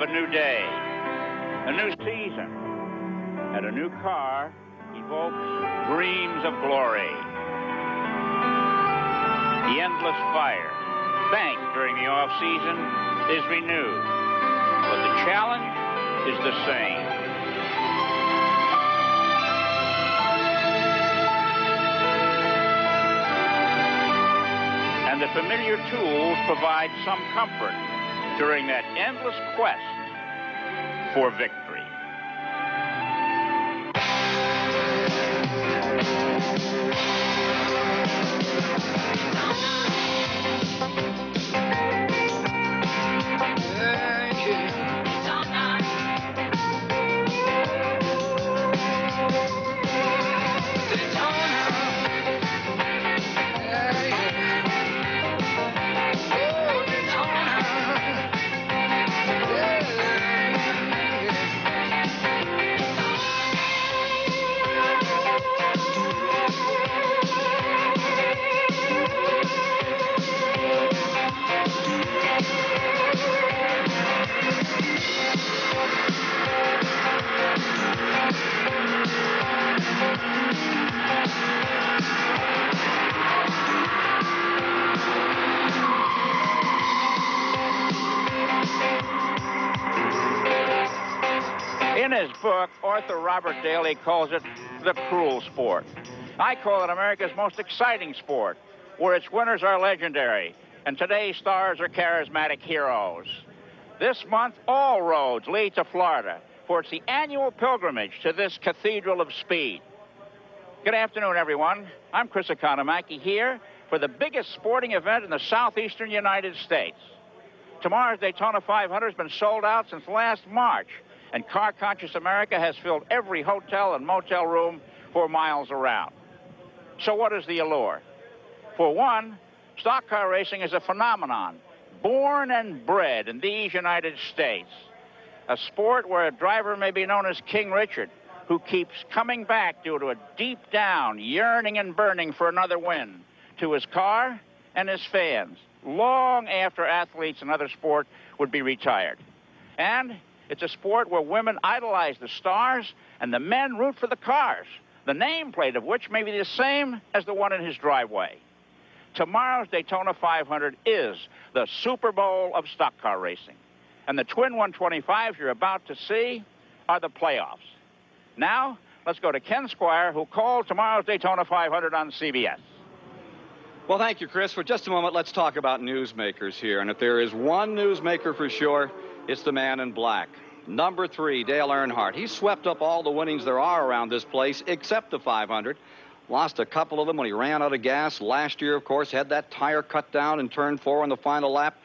a new day, a new season, and a new car evokes dreams of glory. The endless fire, banked during the off-season, is renewed, but the challenge is the same. And the familiar tools provide some comfort during that endless quest for victory. In his book, author Robert Daly calls it the cruel sport. I call it America's most exciting sport, where its winners are legendary, and today's stars are charismatic heroes. This month, all roads lead to Florida, for it's the annual pilgrimage to this cathedral of speed. Good afternoon, everyone. I'm Chris Economaki here for the biggest sporting event in the southeastern United States. Tomorrow's Daytona 500 has been sold out since last March, and car-conscious America has filled every hotel and motel room for miles around. So what is the allure? For one, stock car racing is a phenomenon, born and bred in these United States. A sport where a driver may be known as King Richard, who keeps coming back due to a deep down yearning and burning for another win to his car and his fans, long after athletes in other sport would be retired. And it's a sport where women idolize the stars and the men root for the cars, the nameplate of which may be the same as the one in his driveway. Tomorrow's Daytona 500 is the Super Bowl of stock car racing. And the Twin 125s you're about to see are the playoffs. Now, let's go to Ken Squire, who called tomorrow's Daytona 500 on CBS. Well, thank you, Chris. For just a moment, let's talk about newsmakers here. And if there is one newsmaker for sure, it's the man in black. Number 3, Dale Earnhardt. He swept up all the winnings there are around this place, except the 500. Lost a couple of them when he ran out of gas. Last year, of course, had that tire cut down in turn 4 on the final lap.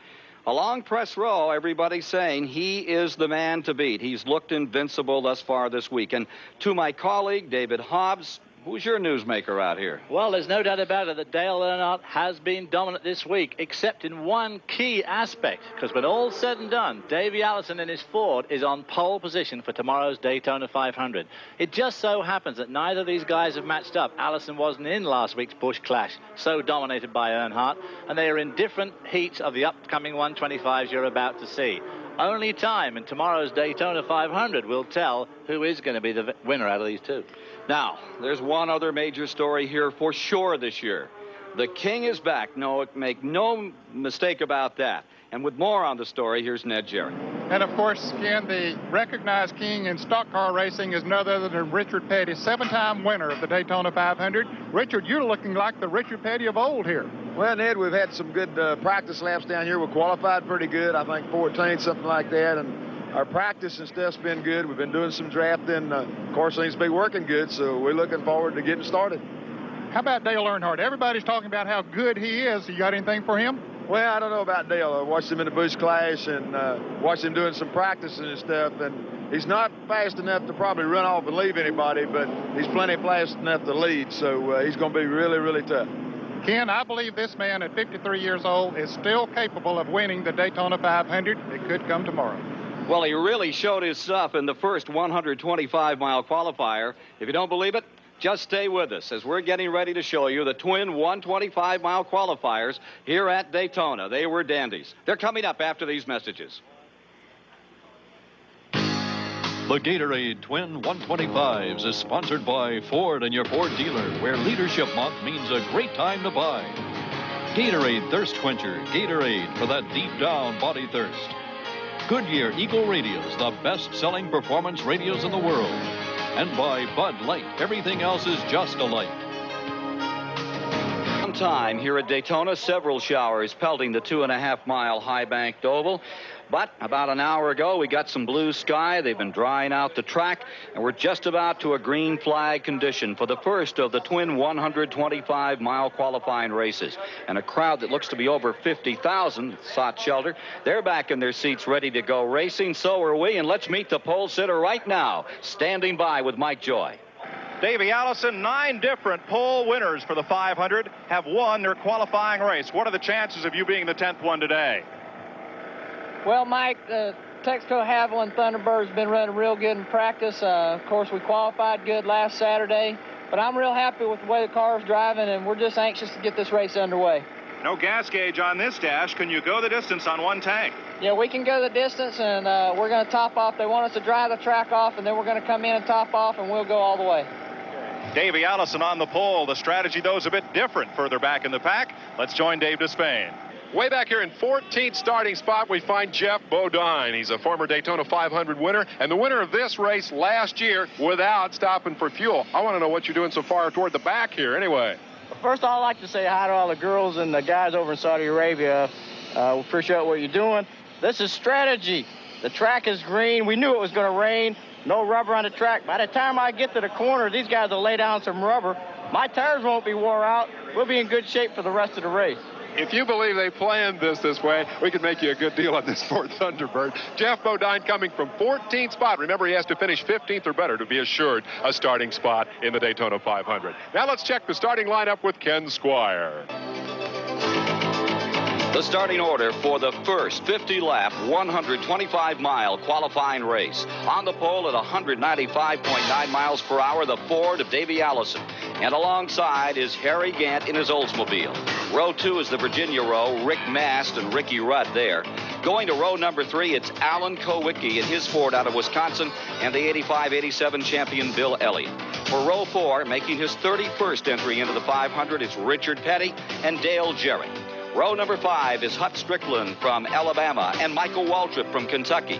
Along press row, everybody's saying he is the man to beat. He's looked invincible thus far this week. And to my colleague, David Hobbs, who's your newsmaker out here? Well, there's no doubt about it that Dale Earnhardt has been dominant this week, except in one key aspect, because when all's said and done, Davey Allison in his Ford is on pole position for tomorrow's Daytona 500. It just so happens that neither of these guys have matched up. Allison wasn't in last week's Busch Clash, so dominated by Earnhardt, and they are in different heats of the upcoming 125s you're about to see. Only time in tomorrow's Daytona 500 will tell who is going to be the winner out of these two. Now, there's one other major story here for sure this year. The King is back. No, make no mistake about that. And with more on the story, here's Ned Jerry. And, of course, Ken, the recognized king in stock car racing is none other than Richard Petty, 7-time winner of the Daytona 500. Richard, you're looking like the Richard Petty of old here. Well, Ned, we've had some good practice laps down here. We qualified pretty good, I think 14, something like that. And our practice and stuff's been good. We've been doing some drafting. Of course, things be working good, so we're looking forward to getting started. How about Dale Earnhardt? Everybody's talking about how good he is. You got anything for him? Well, I don't know about Dale. I watched him in the Busch Clash and watched him doing some practicing and stuff, and he's not fast enough to probably run off and leave anybody, but he's plenty fast enough to lead, so he's going to be really, really tough. Ken, I believe this man at 53 years old is still capable of winning the Daytona 500. It could come tomorrow. Well, he really showed his stuff in the first 125-mile qualifier. If you don't believe it, just stay with us as we're getting ready to show you the twin 125-mile qualifiers here at Daytona. They were dandies. They're coming up after these messages. The Gatorade Twin 125s is sponsored by Ford and your Ford dealer, where Leadership Month means a great time to buy. Gatorade Thirst Quencher, Gatorade for that deep down body thirst. Goodyear Eagle Radios, the best-selling performance radios in the world. And by Bud Light, everything else is just a light. Time here at Daytona, several showers pelting the 2.5-mile high-banked oval. But about an hour ago, we got some blue sky. They've been drying out the track, and we're just about to a green flag condition for the first of the twin 125-mile qualifying races. And a crowd that looks to be over 50,000 sought shelter. They're back in their seats ready to go racing. So are we, and let's meet the pole sitter right now, standing by with Mike Joy. Davey Allison, 9 different pole winners for the 500 have won their qualifying race. What are the chances of you being the 10th one today? Well, Mike, Texaco Haviland Thunderbird's been running real good in practice. Of course, we qualified good last Saturday, but I'm real happy with the way the car's driving, and we're just anxious to get this race underway. No gas gauge on this dash. Can you go the distance on one tank? Yeah, we can go the distance, and we're going to top off. They want us to dry the track off, and then we're going to come in and top off, and we'll go all the way. Davey Allison on the pole. The strategy, though, is a bit different further back in the pack. Let's join Dave Despain. Way back here in 14th starting spot, we find Jeff Bodine. He's a former Daytona 500 winner and the winner of this race last year without stopping for fuel. I want to know what you're doing so far toward the back here anyway. First, I'd like to say hi to all the girls and the guys over in Saudi Arabia. We appreciate what you're doing. This is strategy. The track is green. We knew it was going to rain. No rubber on the track. By the time I get to the corner, these guys will lay down some rubber. My tires won't be wore out. We'll be in good shape for the rest of the race. If you believe they planned this way, we could make you a good deal on this Ford Thunderbird. Jeff Bodine coming from 14th spot. Remember, he has to finish 15th or better to be assured a starting spot in the Daytona 500. Now let's check the starting lineup with Ken Squire. The starting order for the first 50-lap, 125-mile qualifying race. On the pole at 195.9 miles per hour, the Ford of Davey Allison. And alongside is Harry Gant in his Oldsmobile. Row 2 is the Virginia row, Rick Mast and Ricky Rudd there. Going to row number 3, it's Alan Kowicki in his Ford out of Wisconsin and the 85-87 champion Bill Elliott. For row 4, making his 31st entry into the 500, it's Richard Petty and Dale Jarrett. Row number 5 is Hut Strickland from Alabama and Michael Waltrip from Kentucky.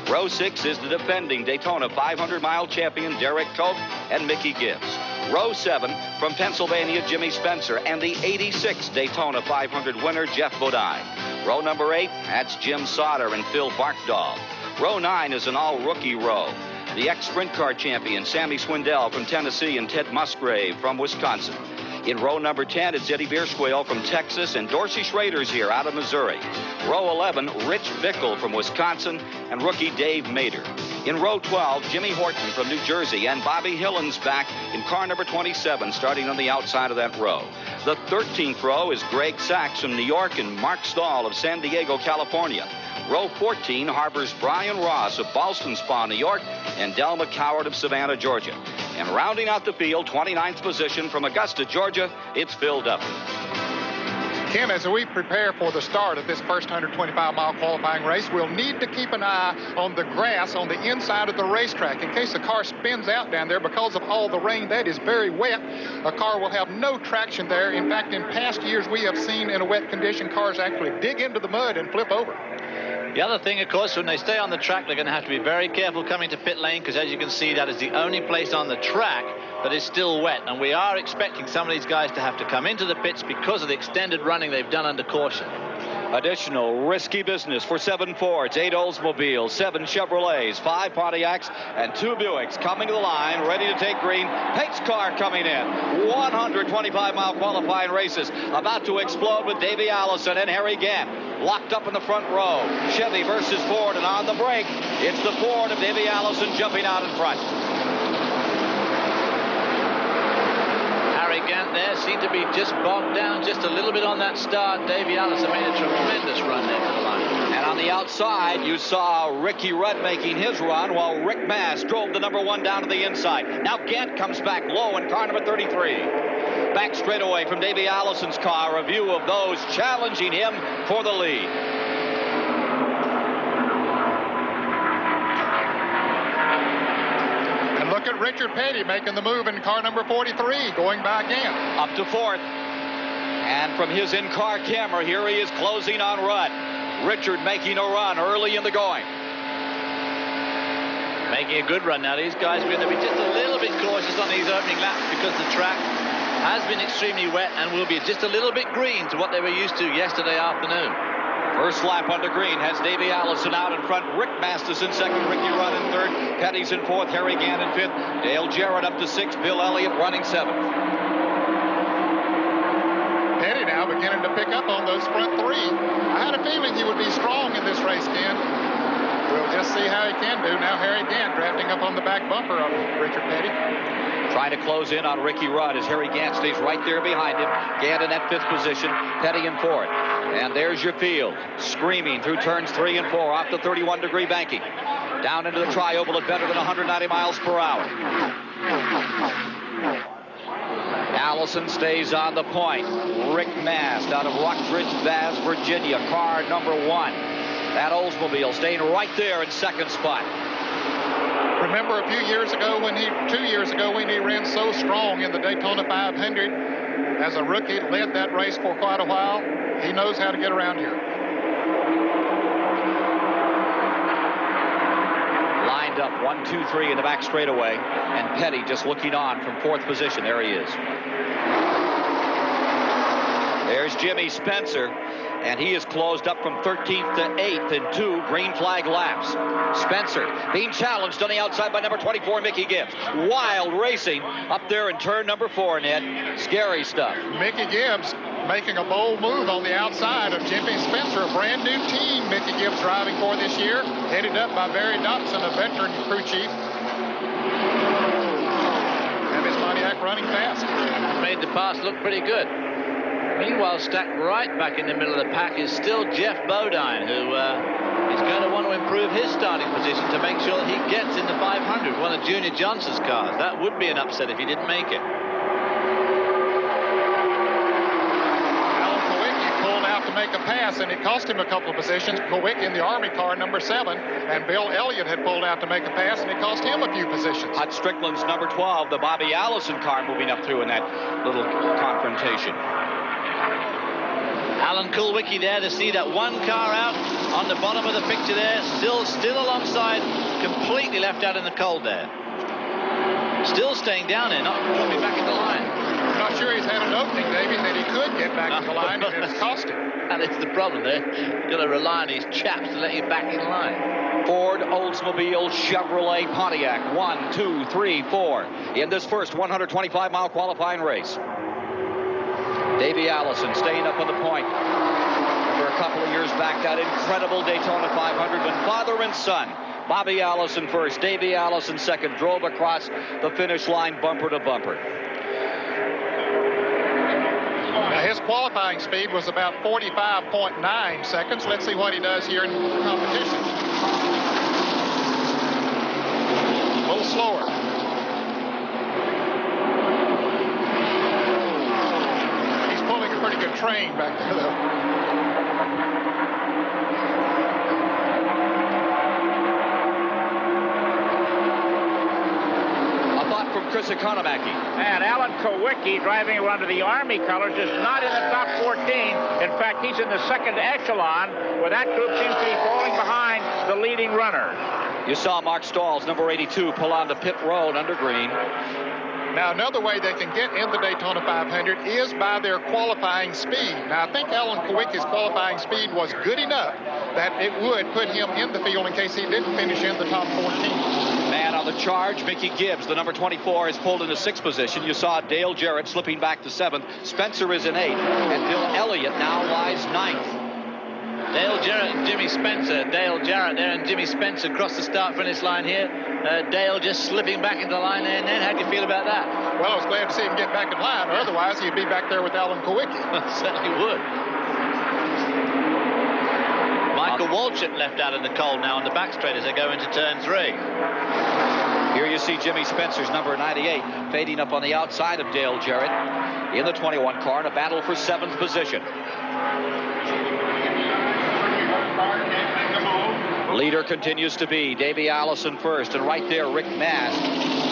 Row 6 is the defending Daytona 500-mile champion Derek Koch and Mickey Gibbs. Row 7 from Pennsylvania, Jimmy Spencer and the 86 Daytona 500 winner Jeff Bodine. Row number 8, that's Jim Sauter and Phil Barkdahl. Row 9 is an all-rookie row. The ex-sprint car champion Sammy Swindell from Tennessee and Ted Musgrave from Wisconsin. In row number 10, it's Eddie Biersquale from Texas and Dorsey Schrader's here out of Missouri. Row 11, Rich Bickle from Wisconsin and rookie Dave Mader. In row 12, Jimmy Horton from New Jersey and Bobby Hillen's back in car number 27, starting on the outside of that row. The 13th row is Greg Sachs from New York and Mark Stahl of San Diego, California. Row 14 harbors Brian Ross of Ballston Spa, New York, and Del McCoward of Savannah, Georgia. And rounding out the field, 29th position from Augusta, Georgia, it's Phil Duffy. Ken, as we prepare for the start of this first 125-mile qualifying race, we'll need to keep an eye on the grass on the inside of the racetrack in case the car spins out down there because of all the rain. That is very wet. A car will have no traction there. In fact, in past years, we have seen in a wet condition, cars actually dig into the mud and flip over. The other thing, of course, when they stay on the track, they're going to have to be very careful coming to pit lane because, as you can see, that is the only place on the track that is still wet. And we are expecting some of these guys to have to come into the pits because of the extended running they've done under caution. Additional risky business for 7 Fords, 8 Oldsmobiles, 7 Chevrolets, 5 Pontiacs, and 2 Buicks coming to the line, ready to take green. Pate's car coming in. 125-mile qualifying races about to explode with Davey Allison and Harry Gant locked up in the front row. Chevy versus Ford, and on the break, it's the Ford of Davey Allison jumping out in front. Harry Gant there seemed to be just bogged down just a little bit on that start. Davey Allison made a tremendous run there to the line. And on the outside, you saw Ricky Rudd making his run while Rick Mast drove the number 1 down to the inside. Now Gant comes back low in car number 33. Back straightaway from Davey Allison's car, a view of those challenging him for the lead. Richard Petty making the move in car number 43, going by again. Up to fourth. And from his in-car camera, here he is closing on Rudd. Richard making a run early in the going. Making a good run now. These guys are going to be just a little bit cautious on these opening laps because the track has been extremely wet and will be just a little bit green to what they were used to yesterday afternoon. First lap under green has Davey Allison out in front. Rick Masters in second. Ricky Rudd in third. Petty's in fourth. Harry Gant in fifth. Dale Jarrett up to sixth. Bill Elliott running seventh. Petty now beginning to pick up on those front three. I had a feeling he would be strong in this race, Ken. We'll just see how he can do. Now Harry Gant drafting up on the back bumper of Richard Petty. Trying to close in on Ricky Rudd as Harry Gant stays right there behind him. Gant in that fifth position. Petty in fourth. And there's your field, screaming through turns 3 and 4 off the 31-degree banking. Down into the tri-oval at better than 190 miles per hour. Allison stays on the point. Rick Mast out of Rockbridge, Bass, Virginia, car number 1. That Oldsmobile staying right there in second spot. Remember a few years ago when 2 years ago when he ran so strong in the Daytona 500 as a rookie, led that race for quite a while. He knows how to get around here. Lined up 1, 2, 3 in the back straightaway, and Petty just looking on from fourth position. There he is. There's Jimmy Spencer, and he is closed up from 13th to 8th in 2 green flag laps. Spencer being challenged on the outside by number 24, Mickey Gibbs. Wild racing up there in turn number 4, Ned. Scary stuff. Mickey Gibbs making a bold move on the outside of Jimmy Spencer, a brand new team Mickey Gibbs driving for this year, headed up by Barry Dobson, a veteran crew chief. And his Pontiac running fast. Made the pass look pretty good. Meanwhile, stacked right back in the middle of the pack is still Jeff Bodine, who is going to want to improve his starting position to make sure that he gets in the 500, one of Junior Johnson's cars. That would be an upset if he didn't make it. Alan Kowicki pulled out to make a pass, and it cost him a couple of positions. Kowicki in the Army car, number 7, and Bill Elliott had pulled out to make a pass, and it cost him a few positions. Hut Strickland's number 12, the Bobby Allison car, moving up through in that little confrontation. Alan Kulwicki there to see that one car out on the bottom of the picture there, still alongside, completely left out in the cold there. Still staying down there, not dropping back in the line. I'm not sure he's had an opening, Davey, that he could get back in the line, and it's cost him. And it's the problem there. You've got to rely on these chaps to let you back in line. Ford, Oldsmobile, Chevrolet, Pontiac. 1, 2, 3, 4 in this first 125-mile qualifying race. Davey Allison staying up on the point. Remember a couple of years back, that incredible Daytona 500 when father and son, Bobby Allison first, Davey Allison second, drove across the finish line bumper to bumper. Now his qualifying speed was about 45.9 seconds. Let's see what he does here in the competition. A little slower. Pretty good train back there, though. A thought from Chris Economaki. And Alan Kowicki, driving under the Army colors, is not in the top 14. In fact, he's in the second echelon, where that group seems to be falling behind the leading runners. You saw Mark Stalls, number 82, pull on the pit road under green. Now, another way they can get in the Daytona 500 is by their qualifying speed. Now, I think Alan Kowicki's qualifying speed was good enough that it would put him in the field in case he didn't finish in the top 14. Man on the charge, Mickey Gibbs, the number 24, is pulled into 6th position. You saw Dale Jarrett slipping back to 7th. Spencer is in 8th, and Bill Elliott now lies 9th. Dale Jarrett and Jimmy Spencer. Dale Jarrett there and Jimmy Spencer across the start-finish line here. Dale just slipping back into the line there. Ned, how do you feel about that? Well, I was glad to see him get back in line. Otherwise, he'd be back there with Alan Kowicki. Certainly would. Michael Waltrip left out in the cold now on the back straight as they go into turn 3. Here you see Jimmy Spencer's number 98 fading up on the outside of Dale Jarrett in the 21 car in a battle for 7th position. Leader continues to be Davey Allison first, and right there Rick Mast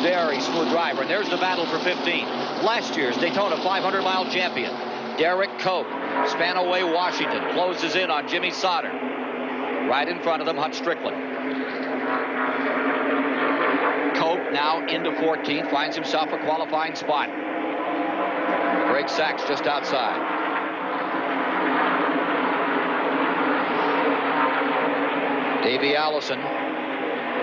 very smooth driver. And there's the battle for 15th. Last year's Daytona 500-mile champion, Derek Cope. Spanaway Washington closes in on Jimmy Sauter. Right in front of them, Hut Strickland. Cope now into 14th, finds himself a qualifying spot. Greg Sachs just outside. Davey Allison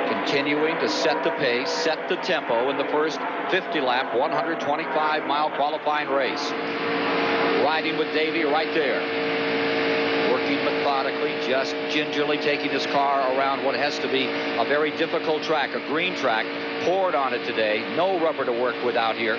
continuing to set the pace, set the tempo in the first 50-lap, 125-mile qualifying race. Riding with Davey right there. Working methodically, just gingerly taking his car around what has to be a very difficult track, a green track. Poured on it today. No rubber to work with out here.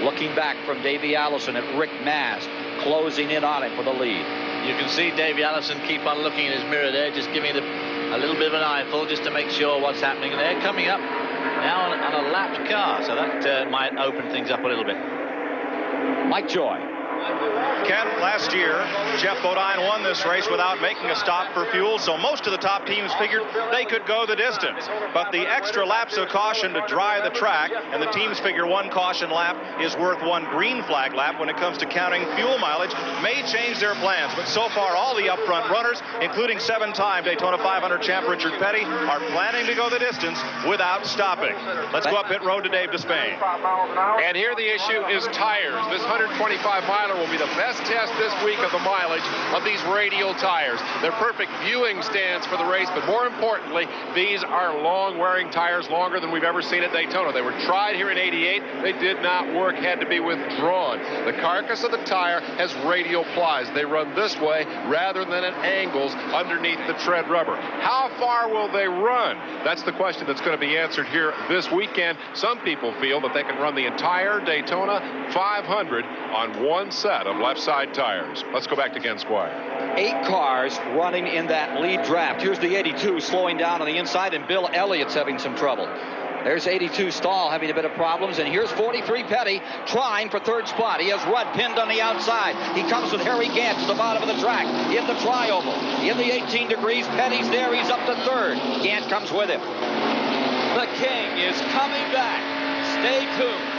Looking back from Davey Allison at Rick Mast, closing in on him for the lead. You can see Davey Allison keep on looking in his mirror there, just giving it a little bit of an eyeful just to make sure what's happening. And they're coming up now on a lapped car, so that might open things up a little bit. Mike Joy. Ken, last year, Jeff Bodine won this race without making a stop for fuel, so most of the top teams figured they could go the distance. But the extra laps of caution to dry the track, and the teams figure one caution lap is worth one green flag lap when it comes to counting fuel mileage, may change their plans. But so far, all the upfront runners, including 7-time Daytona 500 champ Richard Petty, are planning to go the distance without stopping. Let's go up pit road to Dave Despain. And here the issue is tires. This 125-miler will be the best test this week of the mileage of these radial tires. They're perfect viewing stands for the race, but more importantly, these are long-wearing tires, longer than we've ever seen at Daytona. They were tried here in '88. They did not work, had to be withdrawn. The carcass of the tire has radial plies. They run this way rather than at angles underneath the tread rubber. How far will they run? That's the question that's going to be answered here this weekend. Some people feel that they can run the entire Daytona 500 on one set of left side tires. Let's go back to Ken Squire. 8 cars running in that lead draft. Here's the 82 slowing down on the inside, and Bill Elliott's having some trouble. There's 82 Stahl having a bit of problems, and here's 43 Petty trying for third spot. He has Rudd pinned on the outside. He comes with Harry Gant to the bottom of the track in the tri-oval. In the 18 degrees, Petty's there. He's up to third. Gant comes with him. The King is coming back. Stay tuned.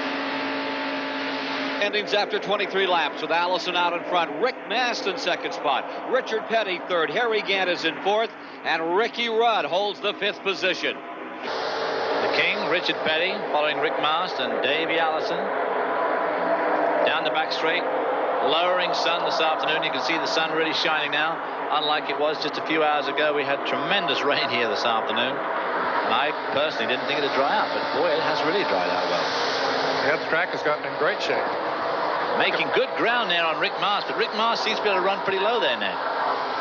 Endings after 23 laps with Allison out in front. Rick Mast in second spot. Richard Petty third. Harry Gant is in fourth. And Ricky Rudd holds the 5th position. The King, Richard Petty, following Rick Mast and Davey Allison. Down the back straight. Lowering sun this afternoon. You can see the sun really shining now. Unlike it was just a few hours ago. We had tremendous rain here this afternoon. And I personally didn't think it would dry out. But boy, it has really dried out well. Yeah, the track has gotten in great shape. Making good ground there on Rick Mast, but Rick Mast seems to be able to run pretty low there now.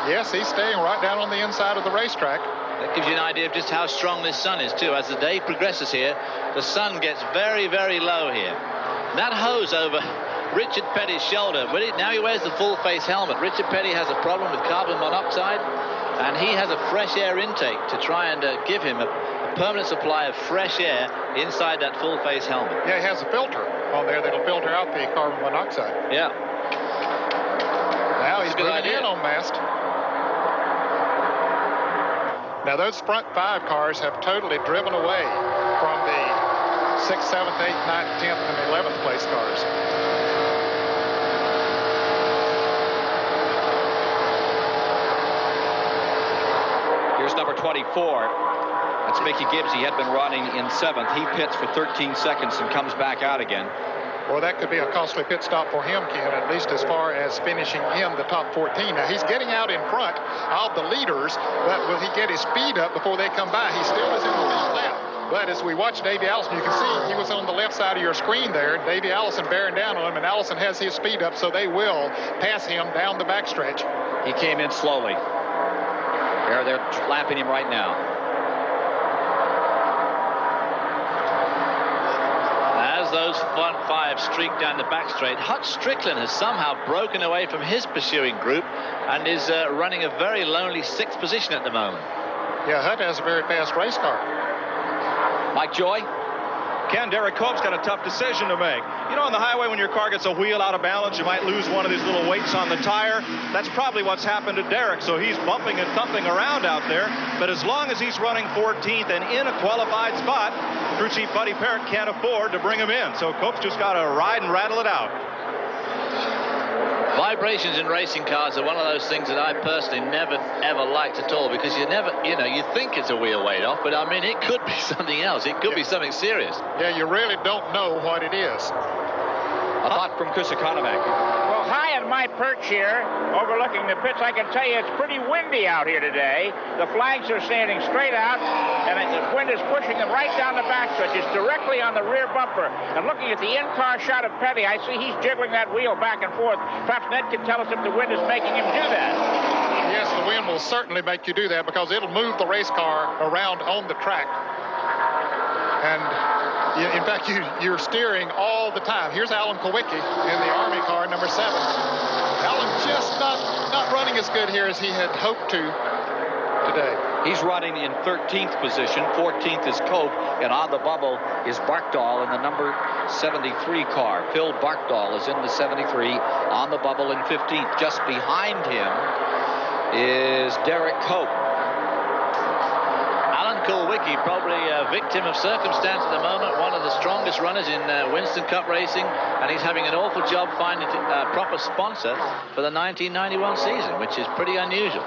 Yes, he's staying right down on the inside of the racetrack. That gives you an idea of just how strong this sun is, too. As the day progresses here, the sun gets very, very low here. That hose over Richard Petty's shoulder, now he wears the full-face helmet. Richard Petty has a problem with carbon monoxide, and he has a fresh air intake to try and give him a permanent supply of fresh air inside that full-face helmet. Yeah, he has a filter on there that'll filter out the carbon monoxide. Yeah. Now he's moving in on Mast. Now those front 5 cars have totally driven away from the 6th, 7th, 8th, 9th, 10th, and 11th place cars. Here's number 24. That's Mickey Gibbs. He had been running in 7th. He pits for 13 seconds and comes back out again. Well, that could be a costly pit stop for him, Ken, at least as far as finishing in the top 14. Now, he's getting out in front of the leaders, but will he get his speed up before they come by? He still is in the lead lap. But as we watch Davey Allison, you can see he was on the left side of your screen there. Davey Allison bearing down on him, and Allison has his speed up, so they will pass him down the backstretch. He came in slowly. They're lapping him right now. As those front 5 streak down the back straight, Hut Strickland has somehow broken away from his pursuing group and is running a very lonely 6th position at the moment. Yeah, Hut has a very fast race car. Mike Joy? Ken, Derek Cope's got a tough decision to make. You know, on the highway, when your car gets a wheel out of balance, you might lose one of these little weights on the tire. That's probably what's happened to Derek, so he's bumping and thumping around out there. But as long as he's running 14th and in a qualified spot, crew chief Buddy Parrott can't afford to bring him in. So Cope's just got to ride and rattle it out. Vibrations in racing cars are one of those things that I personally never, ever liked at all, because you never, you think it's a wheel weight off, but I mean, it could be something else. It could be something serious. Yeah, you really don't know what it is. A thought from Chris Economac. Well, high on my perch here, overlooking the pits, I can tell you it's pretty windy out here today. The flags are standing straight out, and the wind is pushing them right down the backstretch. It's directly on the rear bumper. And looking at the in-car shot of Petty, I see he's jiggling that wheel back and forth. Perhaps Ned can tell us if the wind is making him do that. Yes, the wind will certainly make you do that, because it'll move the race car around on the track. And in fact, you're steering all the time. Here's Alan Kowicki in the Army car, number 7. Alan just not running as good here as he had hoped to today. He's running in 13th position. 14th is Cope, and on the bubble is Barkdahl in the number 73 car. Phil Barkdahl is in the 73 on the bubble in 15th. Just behind him is Derek Cope. Kulwicki, probably a victim of circumstance at the moment, one of the strongest runners in Winston Cup racing, and he's having an awful job finding a proper sponsor for the 1991 season, which is pretty unusual.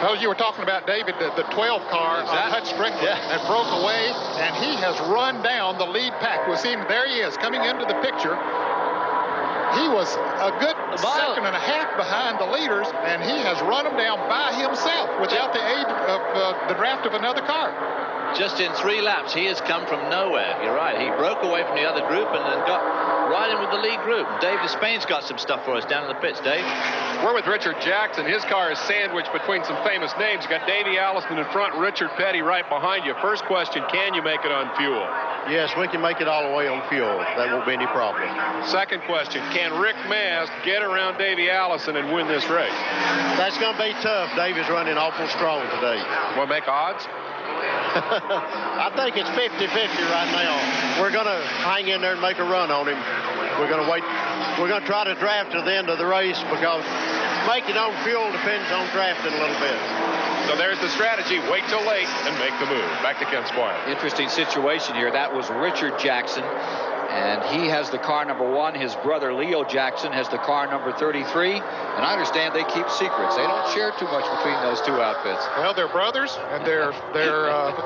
Well, you were talking about, David, the 12 car on Hutch Strickland that broke away, and he has run down the lead pack. We'll see him. There he is, coming into the picture. He was a good second and a half behind the leaders, and he has run them down by himself without the aid of the draft of another car. Just in 3 laps, he has come from nowhere. You're right. He broke away from the other group and then got right in with the lead group. Dave Despain's got some stuff for us down in the pits. Dave? We're with Richard Jackson. His car is sandwiched between some famous names. You got Davey Allison in front, Richard Petty right behind you. First question, can you make it on fuel? Yes, we can make it all the way on fuel. That won't be any problem. Second question, can Rick Mast get around Davey Allison and win this race? That's going to be tough. Davey's running awful strong today. Want to make odds? I think it's 50-50 right now. We're going to hang in there and make a run on him. We're going to wait. We're going to try to draft to the end of the race, because making on fuel depends on drafting a little bit. So there's the strategy. Wait till late and make the move. Back to Ken Spoil. Interesting situation here. That was Richard Jackson, and he has the car number 1. His brother Leo Jackson has the car number 33. And I understand they keep secrets. They don't share too much between those two outfits. Well, they're brothers, and they're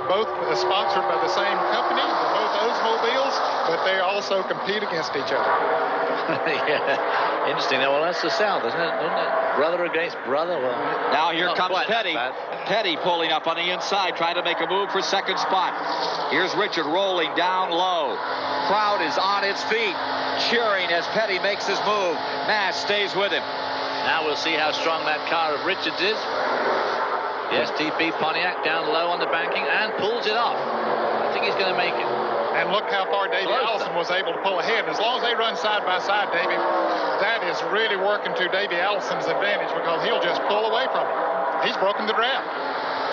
both sponsored by the same company. They're both Oldsmobiles, but they also compete against each other. Yeah, interesting. Well, that's the South, isn't it? Brother against brother. Well, now here comes Petty. Petty pulling up on the inside, trying to make a move for second spot. Here's Richard rolling down low. Crowd is on its feet, cheering as Petty makes his move. Mast stays with him. Now we'll see how strong that car of Richards is. Yes, TP Pontiac down low on the banking and pulls it off. I think he's going to make it. And look how far Davey Allison was able to pull ahead. As long as they run side by side, Davey, that is really working to Davey Allison's advantage, because he'll just pull away from him. He's broken the draft.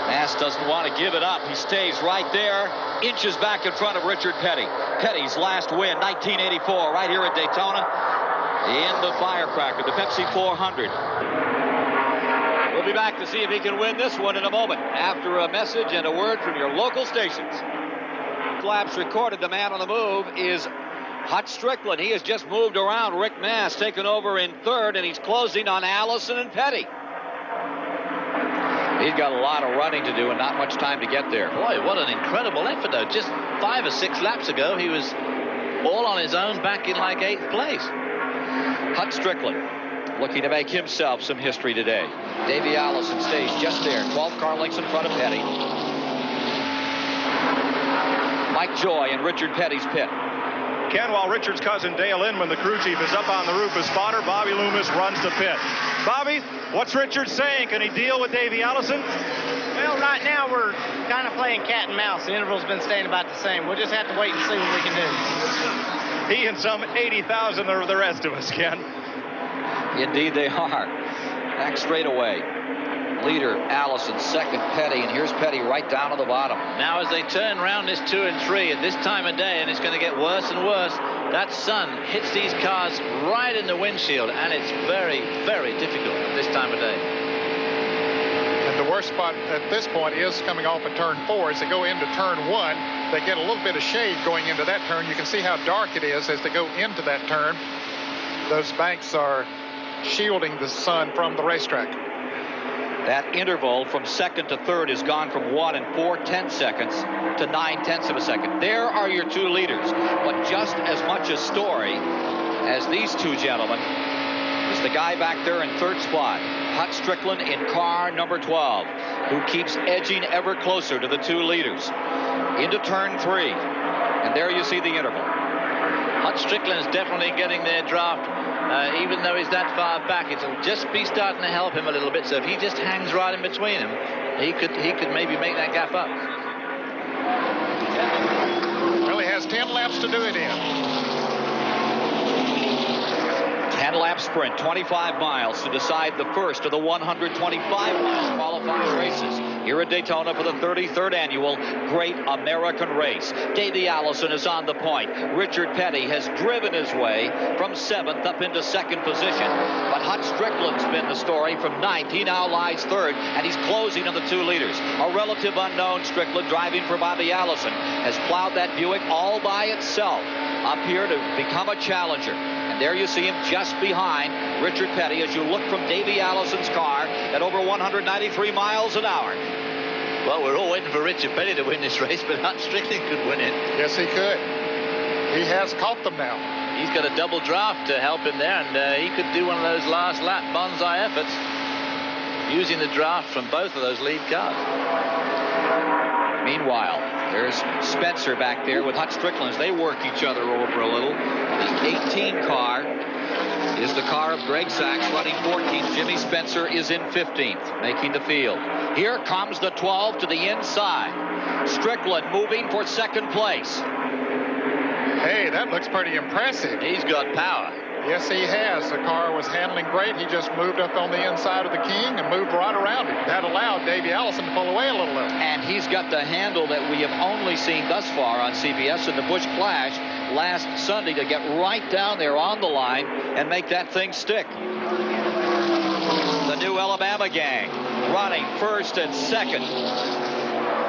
Mast doesn't want to give it up. He stays right there, inches back in front of Richard Petty. Petty's last win, 1984, right here at Daytona, in the firecracker, the Pepsi 400. We'll be back to see if he can win this one in a moment, after a message and a word from your local stations. Laps recorded. The man on the move is Hutch Strickland. He has just moved around. Rick Mast taken over in third, and he's closing on Allison and Petty. He's got a lot of running to do and not much time to get there. Boy, what an incredible effort, though. Just 5 or 6 laps ago, he was all on his own back in like 8th place. Hutch Strickland looking to make himself some history today. Davey Allison stays just there, 12 car lengths in front of Petty. Mike Joy in Richard Petty's pit. Ken, while Richard's cousin Dale Inman, the crew chief, is up on the roof as spotter, Bobby Loomis runs the pit. Bobby, what's Richard saying? Can he deal with Davey Allison? Well, right now we're kind of playing cat and mouse. The interval's been staying about the same. We'll just have to wait and see what we can do. He and some 80,000 of the rest of us, Ken. Indeed they are. Back straight away. leader Allison, second Petty, and here's Petty right down on the bottom. Now as they turn around this 2 and 3 at this time of day, and it's going to get worse and worse, that sun hits these cars right in the windshield, and it's very, very difficult at this time of day. And the worst spot at this point is coming off of turn 4. As they go into turn 1, they get a little bit of shade going into that turn. You can see how dark it is as they go into that turn. Those banks are shielding the sun from the racetrack. That interval from second to third has gone from 1 4/10 seconds to 9/10 of a second. There are your two leaders, but just as much a story as these two gentlemen is the guy back there in third spot, Hut Strickland in car number 12, who keeps edging ever closer to the two leaders into turn 3, and there you see the interval. Hut Strickland's definitely getting their draft. Even though he's that far back, it'll just be starting to help him a little bit. So if he just hangs right in between them, he could maybe make that gap up. Well, he has 10 laps to do it in. 10-lap sprint, 25 miles to decide the first of the 125-mile qualifying races here at Daytona for the 33rd annual Great American Race. Davey Allison is on the point. Richard Petty has driven his way from 7th up into 2nd position. But Hut Strickland's been the story from 9th. He now lies 3rd, and he's closing on the two leaders. A relative unknown, Strickland, driving for Bobby Allison, has plowed that Buick all by itself up here to become a challenger. And there you see him just behind Richard Petty as you look from Davey Allison's car at over 193 miles an hour. Well, we're all waiting for Richard Petty to win this race, but Hut Strickland could win it. Yes, he could. He has caught them now. He's got a double draft to help him there, and he could do one of those last lap bonsai efforts using the draft from both of those lead cars. Meanwhile, there's Spencer back there with Hut Strickland as they work each other over a little. The 18 car is the car of Greg Sachs, running 14th. Jimmy Spencer is in 15th, making the field. Here comes the 12 to the inside. Strickland moving for second place. Hey, that looks pretty impressive. He's got power. Yes, he has. The car was handling great. He just moved up on the inside of the King and moved right around him. That allowed Davey Allison to pull away a little bit. And he's got the handle that we have only seen thus far on CBS in the Busch Clash last Sunday to get right down there on the line and make that thing stick. The new Alabama gang running first and second.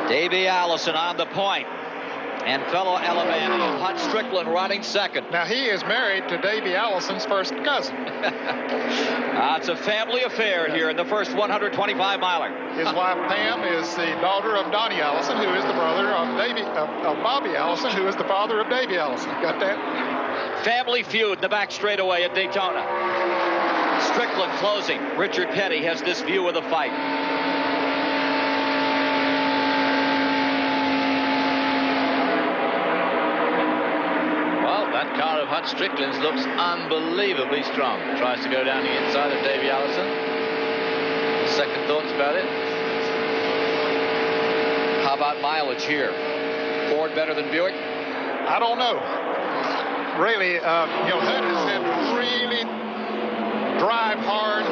Davey Allison on the point. And fellow Alabama Hut Strickland running second. Now, he is married to Davey Allison's first cousin. It's a family affair here in the first 125-miler. His wife, Pam, is the daughter of Donnie Allison, who is the brother of Bobby Allison, who is the father of Davey Allison. Got that? Family feud in the back straightaway at Daytona. Strickland closing. Richard Petty has this view of the fight. That car of Hut Strickland's looks unbelievably strong. Tries to go down the inside of Davey Allison. Second thoughts about it? How about mileage here? Ford better than Buick? I don't know. Really, Hut has had to really drive hard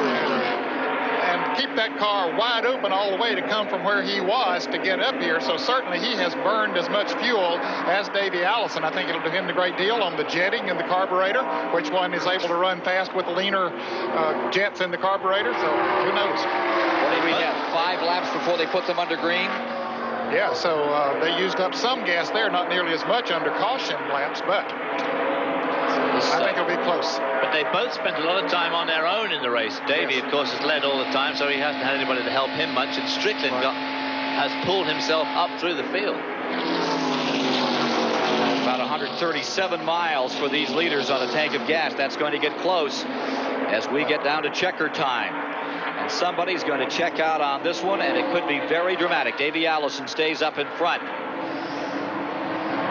and keep that car wide open all the way to come from where he was to get up here. So certainly he has burned as much fuel as Davey Allison. I think it'll depend a great deal on the jetting and the carburetor, which one is able to run fast with leaner jets in the carburetor. So who knows? What did we have? 5 laps before they put them under green? Yeah, so they used up some gas there, not nearly as much under caution laps, but I think it'll be close. But they both spent a lot of time on their own in the race. Davey, of course, has led all the time, so he hasn't had anybody to help him much. And Strickland has pulled himself up through the field. About 137 miles for these leaders on a tank of gas. That's going to get close as we get down to checker time. And somebody's going to check out on this one, and it could be very dramatic. Davey Allison stays up in front.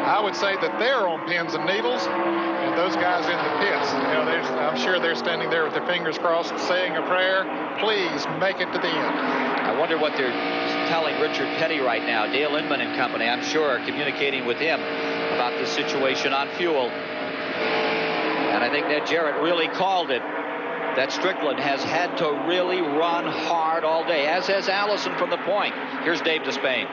I would say that they're on pins and needles, and those guys in the pits, I'm sure they're standing there with their fingers crossed, saying a prayer. Please make it to the end. I wonder what they're telling Richard Petty right now. Dale Inman and company, I'm sure, are communicating with him about the situation on fuel. And I think Ned Jarrett really called it that Strickland has had to really run hard all day, as has Allison from the point. Here's Dave Despain.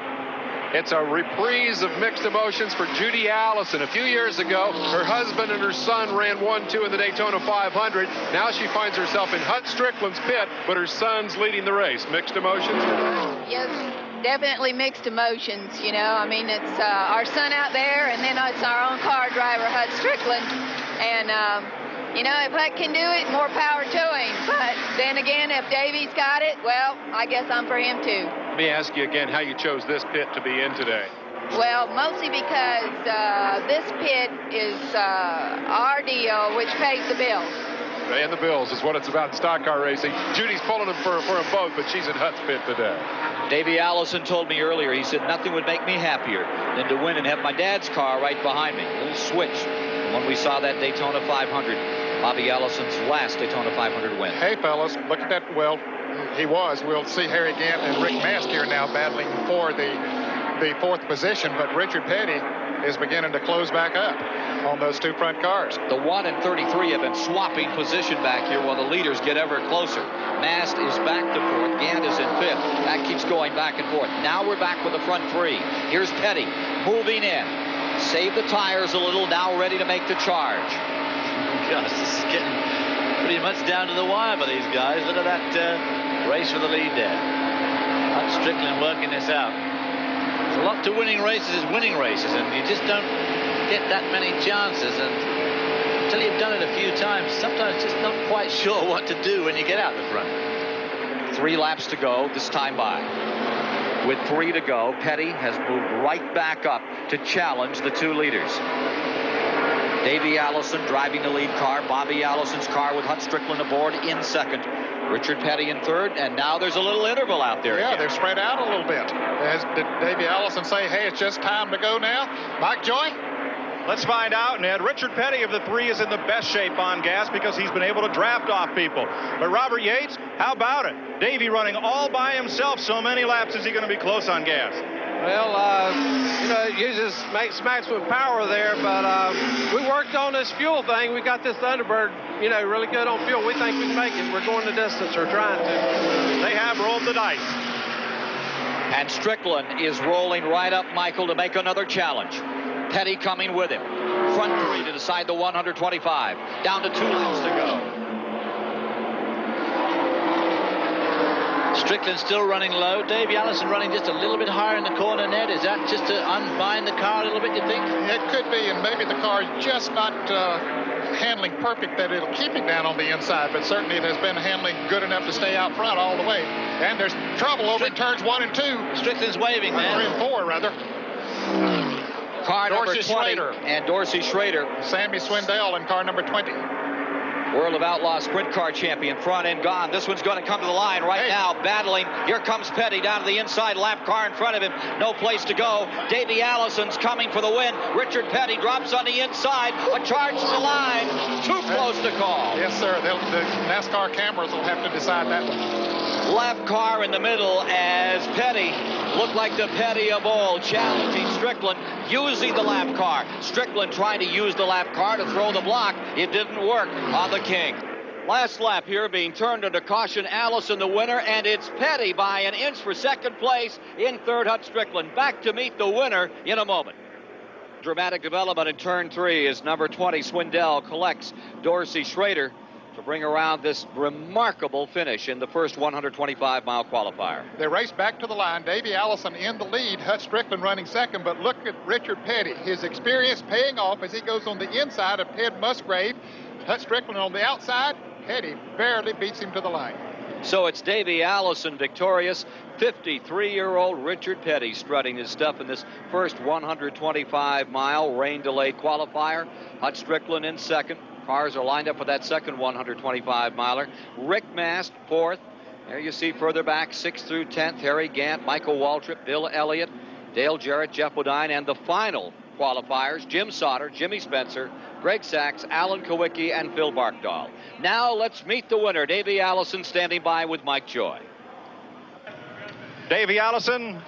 It's a reprise of mixed emotions for Judy Allison. A few years ago, her husband and her son ran 1-2 in the Daytona 500. Now she finds herself in Hut Strickland's pit, but her son's leading the race. Mixed emotions? Yes, definitely mixed emotions, you know. I mean, it's our son out there, and then it's our own car driver, Hut Strickland. And, you know, if Hut can do it, more power to him. But then again, if Davey's got it, well, I guess I'm for him too. Let me ask you again how you chose this pit to be in today. Well, mostly because this pit is our deal, which pays the bills. And the bills is what it's about in stock car racing. Judy's pulling them for them both, but she's in Hut's pit today. Davey Allison told me earlier, he said, nothing would make me happier than to win and have my dad's car right behind me. A little switch when we saw that Daytona 500. Bobby Allison's last Daytona 500 win. Hey, fellas, look at that. Well, he was. We'll see Harry Gant and Rick Mast here now battling for the fourth position, but Richard Petty is beginning to close back up on those two front cars. The 1 and 33 have been swapping position back here while the leaders get ever closer. Mast is back to fourth. Gant is in fifth. That keeps going back and forth. Now we're back with the front three. Here's Petty moving in. Save the tires a little, now ready to make the charge. Gosh, this is getting pretty much down to the wire for these guys. Look at that race for the lead there. Hut Strickland working this out. There's a lot to winning races is winning races, and you just don't get that many chances. And until you've done it a few times, sometimes just not quite sure what to do when you get out the front. 3 laps to go this time by. With 3 to go, Petty has moved right back up to challenge the two leaders. Davey Allison driving the lead car. Bobby Allison's car with Hut Strickland aboard in second. Richard Petty in third, and now there's a little interval out there. Yeah, again. they've spread out a little bit. Did Davey Allison say, hey, it's just time to go now? Mike Joy? Let's find out, Ned. Richard Petty of the three is in the best shape on gas because he's been able to draft off people. But Robert Yates, how about it? Davey running all by himself so many laps. Is he going to be close on gas? Well, you know, it uses smacks with power there, but we worked on this fuel thing. We got this Thunderbird, you know, really good on fuel. We think we can make it. We're going the distance, or trying to. They have rolled the dice. And Strickland is rolling right up Michael to make another challenge. Petty coming with him. Front three to decide the 125. Down to 2 laps to go. Strickland still running low. Davey Allison running just a little bit higher in the corner, Ned. Is that just to unbind the car a little bit, you think? It could be, and maybe the car is just not handling perfect that it'll keep it down on the inside, but certainly it has been handling good enough to stay out front all the way. And there's trouble over in turns 1 and 2. Strickland's waving, man. 3 and 4, rather. Car number 20 Schrader. and Dorsey Schrader. Sammy Swindell in car number 20. World of Outlaw Sprint Car Champion, front end gone. This one's going to come to the line right now, battling. Here comes Petty down to the inside, lap car in front of him. No place to go. Davey Allison's coming for the win. Richard Petty drops on the inside. A charge to the line. Too close to call. Yes, sir. The NASCAR cameras will have to decide that one. Left car in the middle as Petty looked like the Petty of old, challenging Strickland, using the lap car. Strickland trying to use the lap car to throw the block. It didn't work on the King. Last lap here being turned under caution. Allison the winner, and it's Petty by an inch for second place. In third, Hut Strickland back to meet the winner in a moment. Dramatic development in turn 3 as number 20 Swindell collects Dorsey Schrader to bring around this remarkable finish in the first 125-mile qualifier. They race back to the line. Davey Allison in the lead. Hut Strickland running second, but look at Richard Petty. His experience paying off as he goes on the inside of Ted Musgrave. Hut Strickland on the outside. Petty barely beats him to the line. So it's Davey Allison victorious. 53-year-old Richard Petty strutting his stuff in this first 125-mile rain-delayed qualifier. Hut Strickland in second. Cars are lined up for that second 125-miler. Rick Mast, fourth. There you see further back, 6th through 10th, Harry Gant, Michael Waltrip, Bill Elliott, Dale Jarrett, Jeff Bodine, and the final qualifiers, Jim Sauter, Jimmy Spencer, Greg Sachs, Alan Kowicki, and Phil Barkdahl. Now let's meet the winner, Davey Allison, standing by with Mike Joy. Davey Allison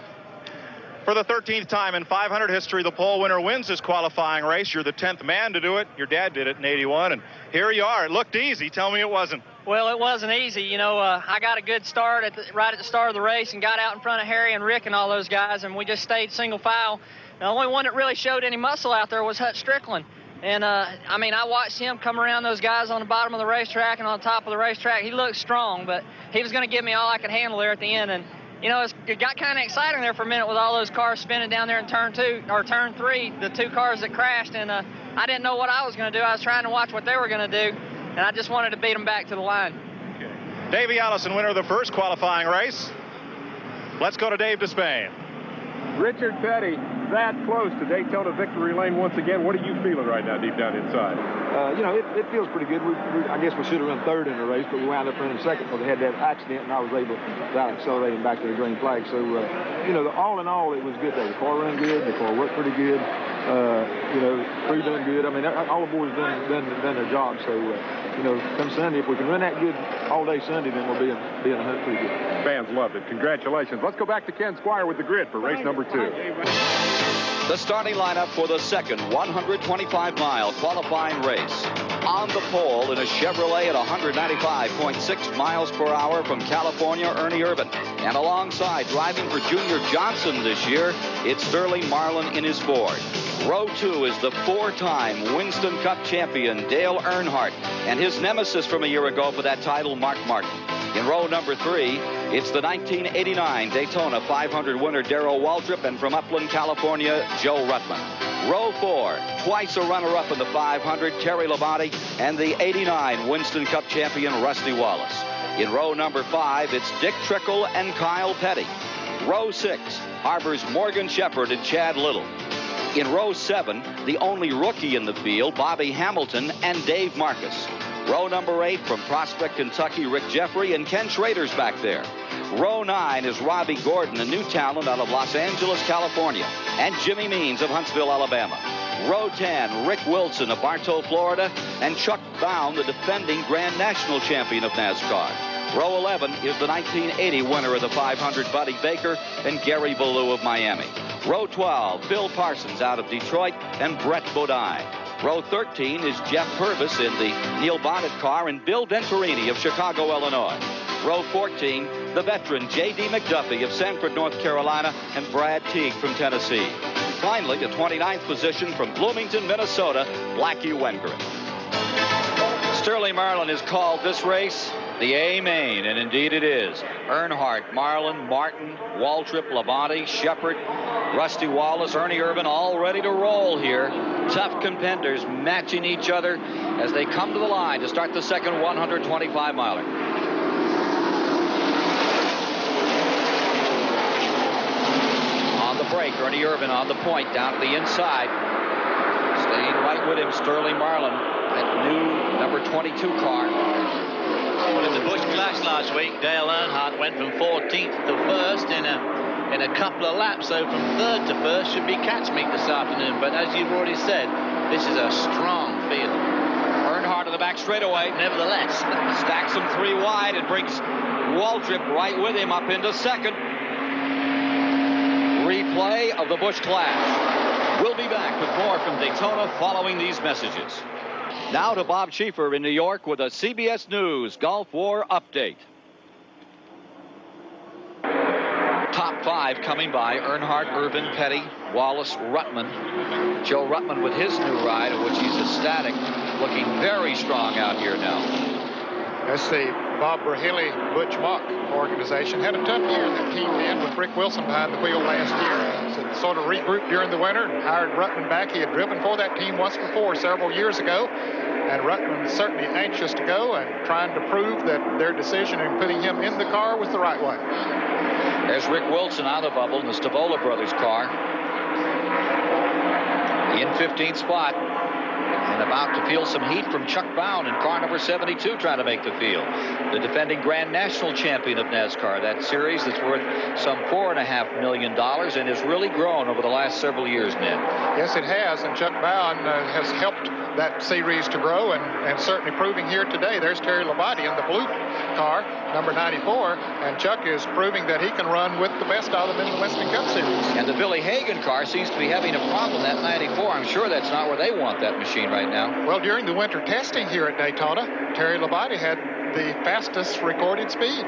For the 13th time in 500 history, the pole winner wins this qualifying race. You're the 10th man to do it. Your dad did it in '81, and here you are. It looked easy. Tell me it wasn't. Well, it wasn't easy. You know, I got a good start right at the start of the race and got out in front of Harry and Rick and all those guys, and we just stayed single file. The only one that really showed any muscle out there was Hut Strickland. And, I mean, I watched him come around those guys on the bottom of the racetrack and on top of the racetrack. He looked strong, but he was going to give me all I could handle there at the end. And, you know, it got kind of exciting there for a minute with all those cars spinning down there in turn 3, the 2 cars that crashed. And I didn't know what I was going to do. I was trying to watch what they were going to do, and I just wanted to beat them back to the line. Okay. Davey Allison, winner of the first qualifying race. Let's go to Dave Despain. Richard Petty, that close to Daytona victory lane once again. What are you feeling right now deep down inside? You know, it feels pretty good. I guess we should have run third in the race, but we wound up running second because they had that accident, and I was able, without accelerating, back to the green flag. So, you know, all in all, it was a good day. The car ran good. The car worked pretty good. You know, crew done good. I mean, all the boys done their job. So, you know, come Sunday, if we can run that good all day Sunday, then we'll be in the hunt pretty good. Fans loved it. Congratulations. Let's go back to Ken Squire with the grid for race number 2. The starting lineup for the second 125-mile qualifying race. On the pole in a Chevrolet at 195.6 miles per hour from California, Ernie Irvan. And alongside, driving for Junior Johnson this year, it's Sterling Marlin in his Ford. Row 2 is the 4-time Winston Cup champion, Dale Earnhardt, and his nemesis from a year ago for that title, Mark Martin. In row number 3, it's the 1989 Daytona 500 winner, Darrell Waltrip, and from Upland, California, Joe Ruttman. Row 4, twice a runner-up in the 500, Terry Labonte, and the 89 Winston Cup champion, Rusty Wallace. In row number 5, it's Dick Trickle and Kyle Petty. Row 6 harbors Morgan Shepherd and Chad Little. In row 7, the only rookie in the field, Bobby Hamilton and Dave Marcus. Row number 8 from Prospect, Kentucky, Rick Jeffrey, and Ken Schrader's back there. Row 9 is Robbie Gordon, a new talent out of Los Angeles, California, and Jimmy Means of Huntsville, Alabama. Row 10, Rick Wilson of Bartow, Florida, and Chuck Bound, the defending Grand National champion of NASCAR. Row 11 is the 1980 winner of the 500, Buddy Baker, and Gary Ballou of Miami. Row 12, Bill Parsons out of Detroit, and Brett Bodine. Row 13 is Jeff Purvis in the Neil Bonnet car, and Bill Venturini of Chicago, Illinois. Row 14, the veteran J.D. McDuffie of Sanford, North Carolina, and Brad Teague from Tennessee. Finally, the 29th position from Bloomington, Minnesota, Blackie Wengren. Sterling Marlin has called this race the A-Main, and indeed it is. Earnhardt, Marlin, Martin, Waltrip, Labonte, Shepherd, Rusty Wallace, Ernie Irvan, all ready to roll here. Tough contenders matching each other as they come to the line to start the second 125-miler. On the break, Ernie Irvan on the point, down to the inside. Staying right with him, Sterling Marlin, that new number 22 car. Well, in the Busch Clash last week, Dale Earnhardt went from 14th to 1st in a couple of laps. So from 3rd to 1st should be catch meet this afternoon. But as you've already said, this is a strong field. Earnhardt to the back straightaway. Nevertheless, stacks them 3 wide and brings Waltrip right with him up into second. Replay of the Busch Clash. We'll be back with more from Daytona following these messages. Now to Bob Schieffer in New York with a CBS News Gulf War update. Top 5 coming by: Earnhardt, Irvan, Petty, Wallace, Ruttman. Joe Ruttman with his new ride, of which he's ecstatic, looking very strong out here now. That's the Bob Brahaley Butch Mock organization. Had a tough year, that team in with Rick Wilson behind the wheel last year. So sort of regrouped during the winter and hired Ruttman back. He had driven for that team once before, several years ago. And Ruttman's certainly anxious to go and trying to prove that their decision in putting him in the car was the right one. There's Rick Wilson out of the bubble in the Stavola brothers car. In 15th spot. And about to feel some heat from Chuck Bound in car number 72 trying to make the field. The defending Grand National champion of NASCAR. That series that's worth some $4.5 million and has really grown over the last several years, Ned. Yes, it has, and Chuck Bound has helped that series to grow, and certainly proving here today. There's Terry Labonte in the blue car, number 94, and Chuck is proving that he can run with the best of them in the Winston Cup Series. And the Billy Hagan car seems to be having a problem, that 94. I'm sure that's not where they want that machine right now. Well, during the winter testing here at Daytona, Terry Labonte had the fastest recorded speed.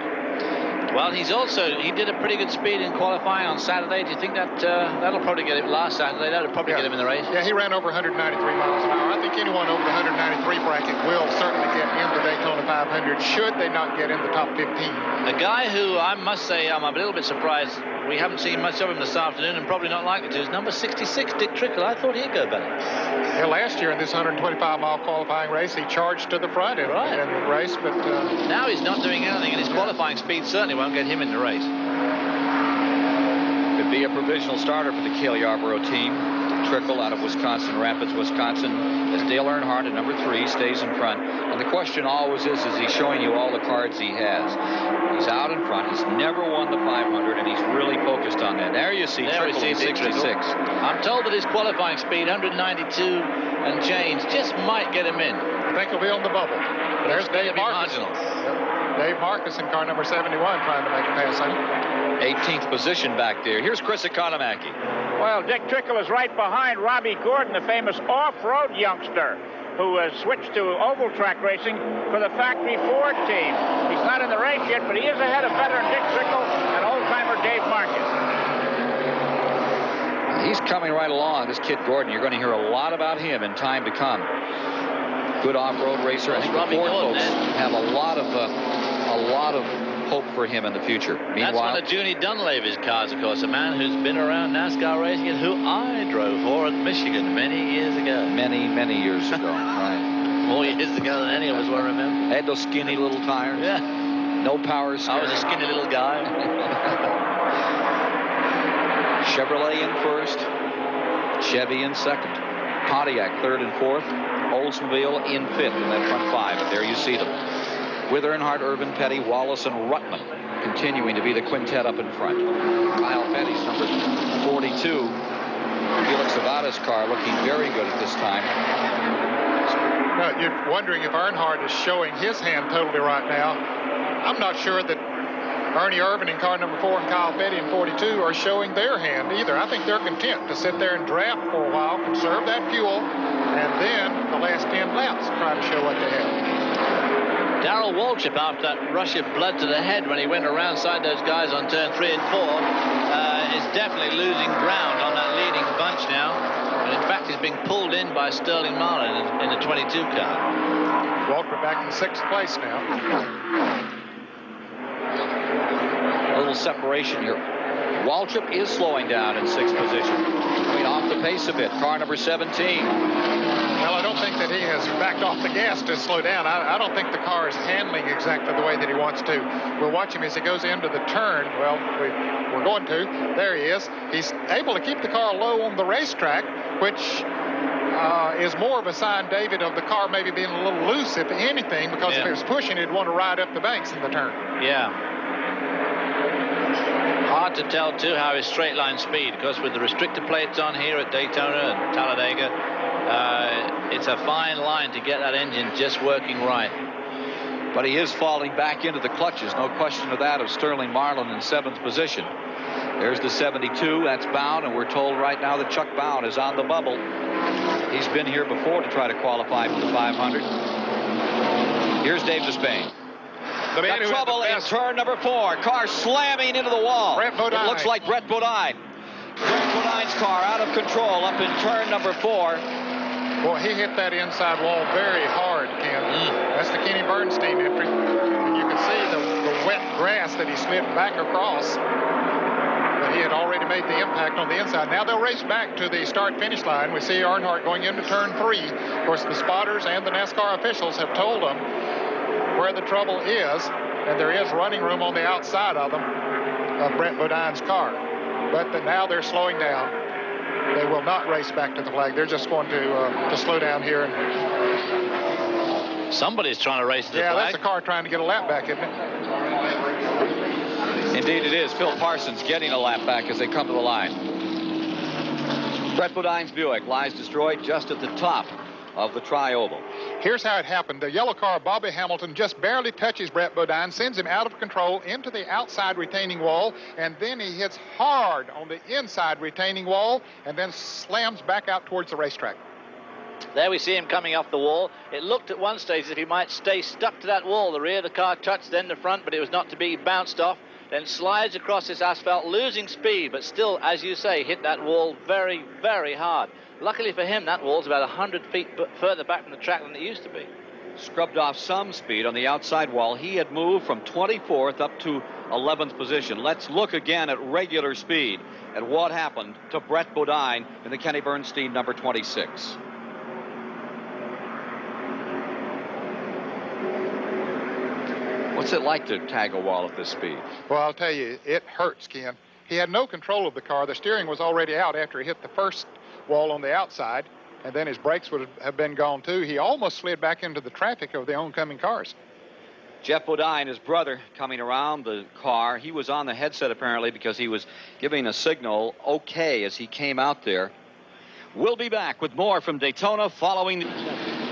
Well, he did a pretty good speed in qualifying on Saturday. Do you think that that'll probably get him last Saturday? That'll probably get him in the race. Yeah, he ran over 193 miles an hour. I think anyone over the 193 bracket will certainly get in the Daytona 500 should they not get in the top 15. A guy who I must say I'm a little bit surprised we haven't seen much of him this afternoon, and probably not likely to, is number 66, Dick Trickle. I thought he'd go better. Yeah, last year in this 125-mile qualifying race, he charged to the front in the race, but now he's not doing anything, and his qualifying speed certainly won't get him in the race. Could be a provisional starter for the Cale Yarborough team. Trickle out of Wisconsin Rapids, Wisconsin, as Dale Earnhardt at number 3 stays in front. And the question always is he showing you all the cards he has? He's out in front. He's never won the 500, and he's really focused on that. There you see Trickle at 66. I'm told that his qualifying speed, 192 and change, just might get him in. I think he'll be on the bubble. There's Dave Marcus. Dave Marcus in car number 71 trying to make a pass on him. 18th position back there. Here's Chris Economaki. Well, Dick Trickle is right behind Robbie Gordon, the famous off-road youngster who has switched to oval track racing for the factory Ford team. He's not in the race yet, but he is ahead of veteran Dick Trickle and old-timer Dave Marcus. He's coming right along, this kid Gordon. You're going to hear a lot about him in time to come. Good off-road racer. I think the Ford folks have a lot of hope for him in the future. That's one of Junie Dunleavy's cars, of course, a man who's been around NASCAR racing and who I drove for at Michigan many years ago. Many years ago, right. More years ago than any of us will remember. They had those skinny little tires. Yeah. No power steering. I was a skinny little guy. Chevrolet in first. Chevy in second. Pontiac third and fourth. Oldsmobile in fifth in that front five. And there you see them. With Earnhardt, Irvin, Petty, Wallace, and Ruttman continuing to be the quintet up in front. Kyle Petty's number 42. Felix Zavada's car looking very good at this time. You're wondering if Earnhardt is showing his hand totally right now. I'm not sure that Ernie Irvin in car number 4 and Kyle Petty in 42 are showing their hand either. I think they're content to sit there and draft for a while, conserve that fuel, and then the last 10 laps try to show what they have. Darrell Waltrip, after that rush of blood to the head when he went around side those guys on turn 3 and 4, is definitely losing ground on that leading bunch now. And in fact, he's being pulled in by Sterling Marlin in the 22 car. Waltrip back in 6th place now. A little separation here. Waltrip is slowing down in 6th position. Coming off the pace a bit. Car number 17. Well, I don't think that he has backed off the gas to slow down. I don't think the car is handling exactly the way that he wants to. We'll watch him as he goes into the turn. Well, we're going to. There he is. He's able to keep the car low on the racetrack, which is more of a sign, David, of the car maybe being a little loose, if anything, because if it was pushing, it'd want to ride up the banks in the turn. Yeah. Hard to tell, too, how his straight line speed, because with the restrictor plates on here at Daytona and Talladega, it's a fine line to get that engine just working right. But he is falling back into the clutches, no question of that, of Sterling Marlin in 7th position. There's the 72, that's Bound, and we're told right now that Chuck Bound is on the bubble. He's been here before to try to qualify for the 500. Here's Dave Despain. The man Got trouble in turn number 4. Car slamming into the wall. Brett Bodine. It looks like Brett Bodine. Brett Bodine's car out of control up in turn number 4. Boy, he hit that inside wall very hard, Ken. That's the Kenny Bernstein entry. And you can see the wet grass that he slid back across. But he had already made the impact on the inside. Now they'll race back to the start-finish line. We see Earnhardt going into turn 3. Of course, the spotters and the NASCAR officials have told them where the trouble is, and there is running room on the outside of them, of Brett Bodine's car. But now they're slowing down. they will not race back to the flag. They're just going to slow down here. Somebody's trying to race to the flag. Yeah, that's a car trying to get a lap back, isn't it? Indeed it is. Phil Parsons getting a lap back as they come to the line. Brett Bodine's Buick lies destroyed just at the top of the tri-oval. Here's how it happened. The yellow car, Bobby Hamilton, just barely touches Brett Bodine, sends him out of control into the outside retaining wall, and then he hits hard on the inside retaining wall and then slams back out towards the racetrack. There we see him coming off the wall. It looked at one stage as if he might stay stuck to that wall. The rear of the car touched, then the front, but it was not to be. Bounced off, then slides across this asphalt, losing speed, but still, as you say, hit that wall very, very hard. Luckily for him, that wall's about 100 feet further back from the track than it used to be. Scrubbed off some speed on the outside wall. He had moved from 24th up to 11th position. Let's look again at regular speed at what happened to Brett Bodine in the Kenny Bernstein number 26. What's it like to tag a wall at this speed? Well, I'll tell you, it hurts, Ken. He had no control of the car. The steering was already out after he hit the first wall on the outside, and then his brakes would have been gone too. He almost slid back into the traffic of the oncoming cars. Jeff Bodine, his brother, coming around the car. He was on the headset apparently because he was giving a signal okay as he came out there. We'll be back with more from Daytona following.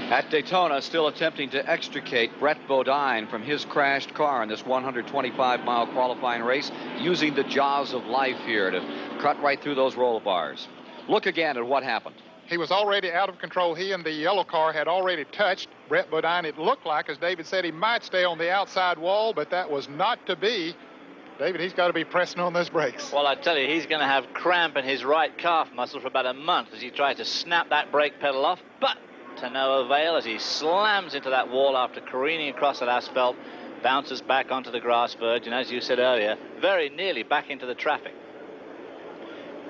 At Daytona, still attempting to extricate Brett Bodine from his crashed car in this 125-mile qualifying race, using the jaws of life here to cut right through those roll bars. Look again at what happened. He was already out of control. He and the yellow car had already touched Brett Bodine. It looked like, as David said, he might stay on the outside wall, but that was not to be. David, he's got to be pressing on those brakes. Well, I tell you, he's going to have cramp in his right calf muscle for about a month as he tries to snap that brake pedal off, but to no avail as he slams into that wall after careening across that asphalt, bounces back onto the grass verge, and as you said earlier, very nearly back into the traffic.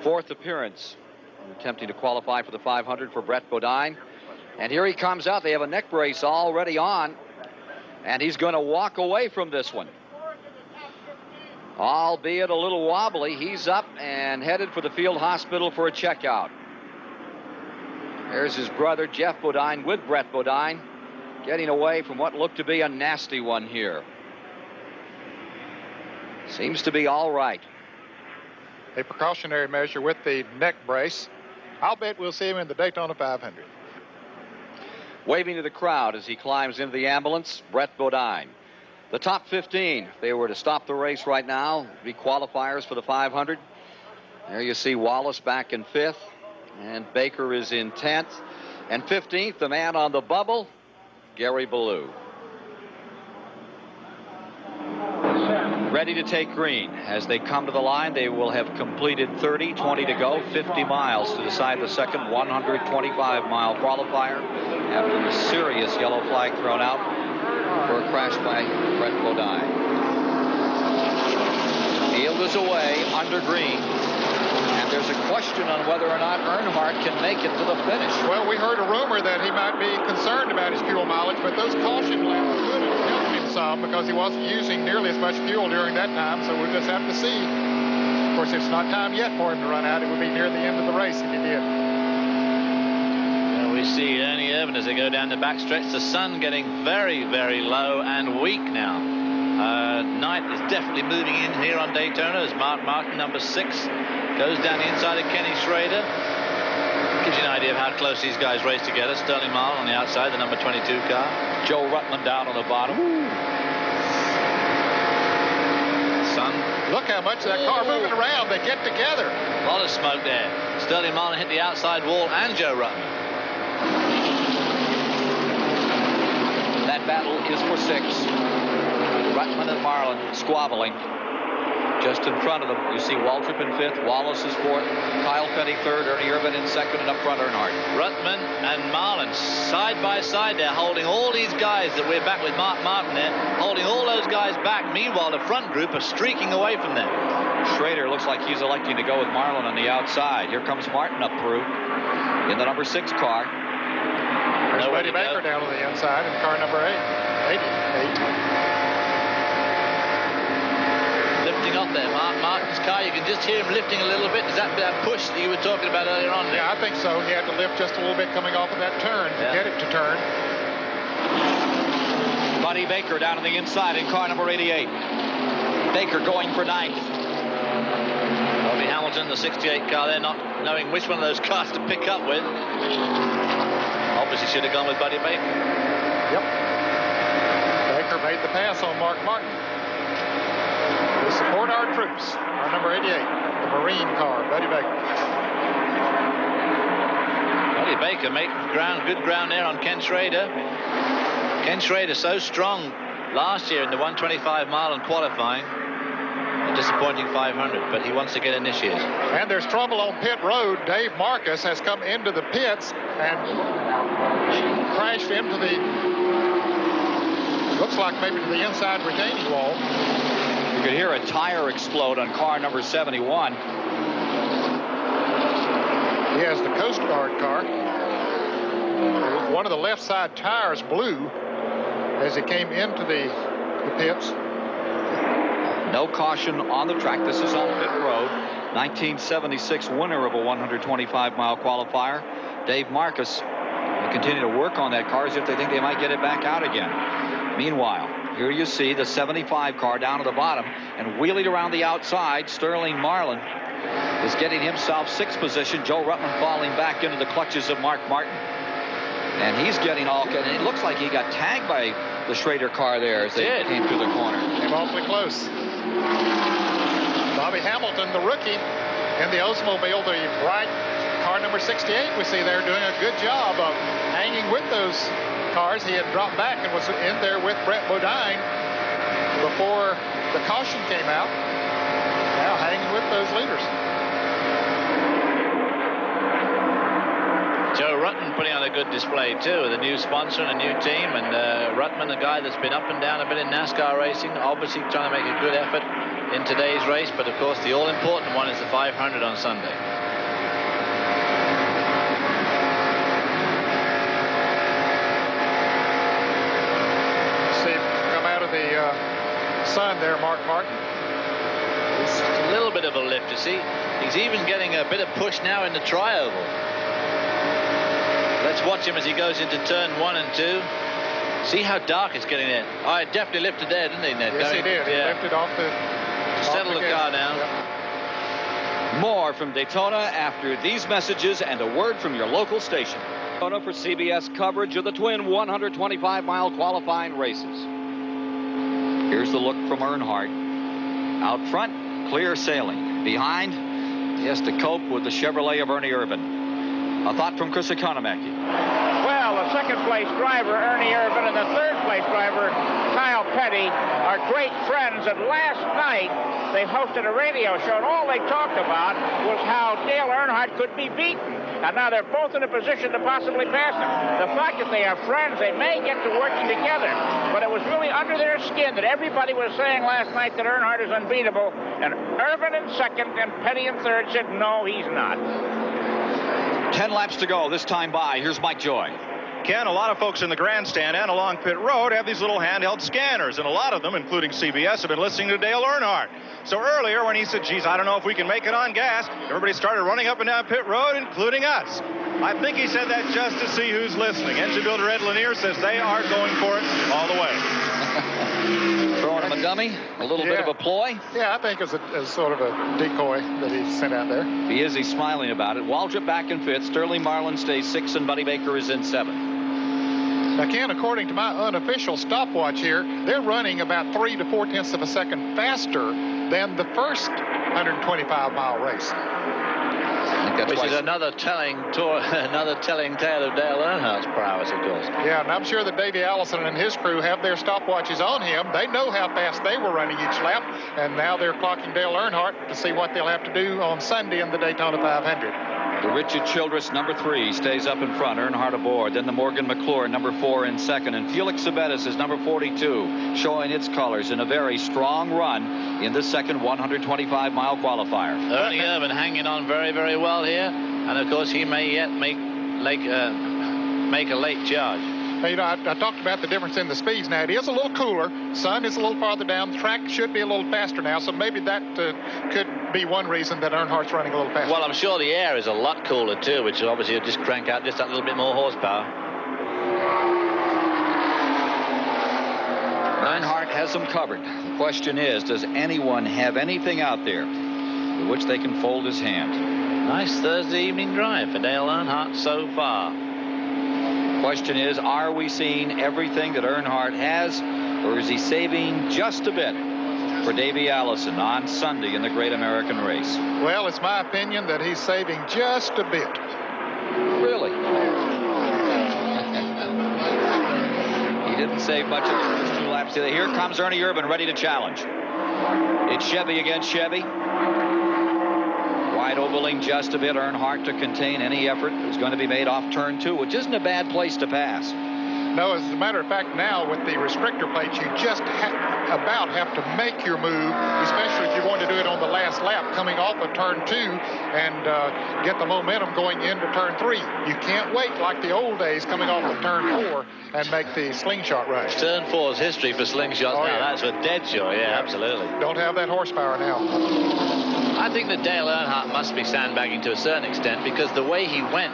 Fourth appearance, attempting to qualify for the 500 for Brett Bodine. And here he comes out. They have a neck brace already on, and he's going to walk away from this one. Albeit a little wobbly, he's up and headed for the field hospital for a checkout. There's his brother, Jeff Bodine, with Brett Bodine, getting away from what looked to be a nasty one here. Seems to be all right. A precautionary measure with the neck brace. I'll bet we'll see him in the Daytona 500. Waving to the crowd as he climbs into the ambulance, Brett Bodine. The top 15, if they were to stop the race right now, be qualifiers for the 500. There you see Wallace back in 5th. And Baker is in 10th. And 15th, the man on the bubble, Gary Ballou. Ready to take green. As they come to the line, they will have completed 30, 20 to go, 50 miles to decide the second 125-mile qualifier after the serious yellow flag thrown out for a crash by Brett Bodine. Field is away under green. And there's a question on whether or not Earnhardt can make it to the finish. Well, we heard a rumor that he might be concerned about his fuel mileage, but those caution laps could have helped him some because he wasn't using nearly as much fuel during that time, so we'll just have to see. Of course, it's not time yet for him to run out. It would be near the end of the race if he did. And we see Ernie Irvin as they go down the backstretch. The sun getting very, very low and weak now. Night is definitely moving in here on Daytona as Mark Martin, number 6, goes down the inside of Kenny Schrader. Gives you an idea of how close these guys race together. Sterling Marlin on the outside, the number 22 car. Joe Ruttman down on the bottom. Sun. Look how much that car moving around. They get together. A lot of smoke there. Sterling Marlin hit the outside wall and Joe Ruttman. That battle is for 6. Ruttman and Marlin squabbling. Just in front of them, you see Waltrip in 5th, Wallace is 4th, Kyle Petty 3rd, Ernie Irvin in 2nd, and up front Earnhardt. Ruttman and Marlin side by side there, holding all these guys that we're back with Mark Martin there, holding all those guys back. Meanwhile, the front group are streaking away from them. Schrader looks like he's electing to go with Marlin on the outside. Here comes Martin up through in the number 6 car. There's Buddy Baker down on the inside in car number 8. 88. lifting off there. Martin's car, you can just hear him lifting a little bit. Is that push that you were talking about earlier on? Yeah, I think so. He had to lift just a little bit coming off of that turn to get it to turn. Buddy Baker down on the inside in car number 88. Baker going for 9th. Bobby Hamilton, the 68 car there, not knowing which one of those cars to pick up with. Obviously should have gone with Buddy Baker. Yep. Baker made the pass on Mark Martin. We support our troops. Our number 88, the Marine car, Buddy Baker. Buddy Baker made good ground there on Ken Schrader. Ken Schrader so strong last year in the 125 mile and qualifying. A disappointing 500, but he wants to get initiated. And there's trouble on pit road. Dave Marcus has come into the pits and crashed into the, looks like maybe to the inside retaining wall. You could hear a tire explode on car number 71. He has the Coast Guard car. One of the left side tires blew as he came into the pits. No caution on the track. This is on pit road. 1976 winner of a 125-mile qualifier. Dave Marcus will continue to work on that car as if they think they might get it back out again. Meanwhile, here you see the 75 car down at the bottom and wheelied around the outside. Sterling Marlin is getting himself 6th position. Joe Ruttman falling back into the clutches of Mark Martin. And he's getting all, and it looks like he got tagged by the Schrader car there as they came through the corner. Came awfully close. Bobby Hamilton, the rookie, in the Oldsmobile, the bright car number 68 we see there, doing a good job of hanging with those cars. He had dropped back and was in there with Brett Bodine before the caution came out. Now hanging with those leaders. Joe Ruttman putting on a good display too, with a new sponsor and a new team, and Ruttman, a guy that's been up and down a bit in NASCAR racing, obviously trying to make a good effort in today's race, but of course the all-important one is the 500 on Sunday. See him come out of the sun there, Mark Martin. It's a little bit of a lift, you see. He's even getting a bit of push now in the tri-oval. Let's watch him as he goes into turn 1 and 2. See how dark it's getting there. Oh, it definitely lifted there, didn't he, Ned? Yes, he did. He lifted off the... Settle the car down. Yep. More from Daytona after these messages and a word from your local station. Daytona for CBS coverage of the Twin 125-mile qualifying races. Here's the look from Earnhardt. Out front, clear sailing. Behind, he has to cope with the Chevrolet of Ernie Irvan. A thought from Chris Economaki. Well, the second-place driver, Ernie Irvan, and the third-place driver, Kyle Petty, are great friends. And last night, they hosted a radio show, and all they talked about was how Dale Earnhardt could be beaten. And now they're both in a position to possibly pass him. The fact that they are friends, they may get to working together. But it was really under their skin that everybody was saying last night that Earnhardt is unbeatable. And Irvan in second and Petty in third said, no, he's not. 10 laps to go this time by. Here's Mike Joy. Ken, a lot of folks in the grandstand and along pit road have these little handheld scanners, and a lot of them, including CBS, have been listening to Dale Earnhardt. So earlier when he said, geez, I don't know if we can make it on gas, everybody started running up and down pit road, including us. I think he said that just to see who's listening. Engine builder Ed Lanier says they are going for it all the way. Throwing him a dummy, a little bit of a ploy. Yeah, I think it's sort of a decoy that he sent out there. He's smiling about it. Waldrop back in 5th. Sterling Marlin stays 6th, and Buddy Baker is in 7th. Now, Ken, according to my unofficial stopwatch here, they're running about 3 to 4/10 of a second faster than the first 125-mile race. Which is another telling tale of Dale Earnhardt's prowess, of course. Yeah, and I'm sure that Davey Allison and his crew have their stopwatches on him. They know how fast they were running each lap, and now they're clocking Dale Earnhardt to see what they'll have to do on Sunday in the Daytona 500. The Richard Childress, number 3, stays up in front. Earnhardt aboard. Then the Morgan McClure, number 4, in second. And Felix Sabetis is number 42, showing its colors in a very strong run in the second 125-mile qualifier. Ernie Irvan hanging on very, very well here. And, of course, he may yet make a late charge. You know, I talked about the difference in the speeds. Now, it is a little cooler. Sun is a little farther down. The track should be a little faster now, so maybe that could be one reason that Earnhardt's running a little faster. Well, I'm sure the air is a lot cooler, too, which obviously will just crank out just that little bit more horsepower. Earnhardt has them covered. The question is, does anyone have anything out there with which they can fold his hand? Nice Thursday evening drive for Dale Earnhardt so far. Question is, are we seeing everything that Earnhardt has, or is he saving just a bit for Davey Allison on Sunday in the Great American Race? Well, it's my opinion that he's saving just a bit. Really? He didn't save much of the first 2 laps. Here comes Ernie Irvan ready to challenge. It's Chevy against Chevy. Wide ovaling just a bit. Earnhardt to contain any effort is going to be made off turn 2, which isn't a bad place to pass. No, as a matter of fact, now with the restrictor plates, you just about have to make your move, especially if you're going to do it on the last lap, coming off of turn 2 and get the momentum going into turn 3. You can't wait like the old days coming off of turn 4 and make the slingshot rush. Turn 4's history for slingshots now. Yeah. That's a dead sure. Yeah, absolutely. Don't have that horsepower now. I think that Dale Earnhardt must be sandbagging to a certain extent, because the way he went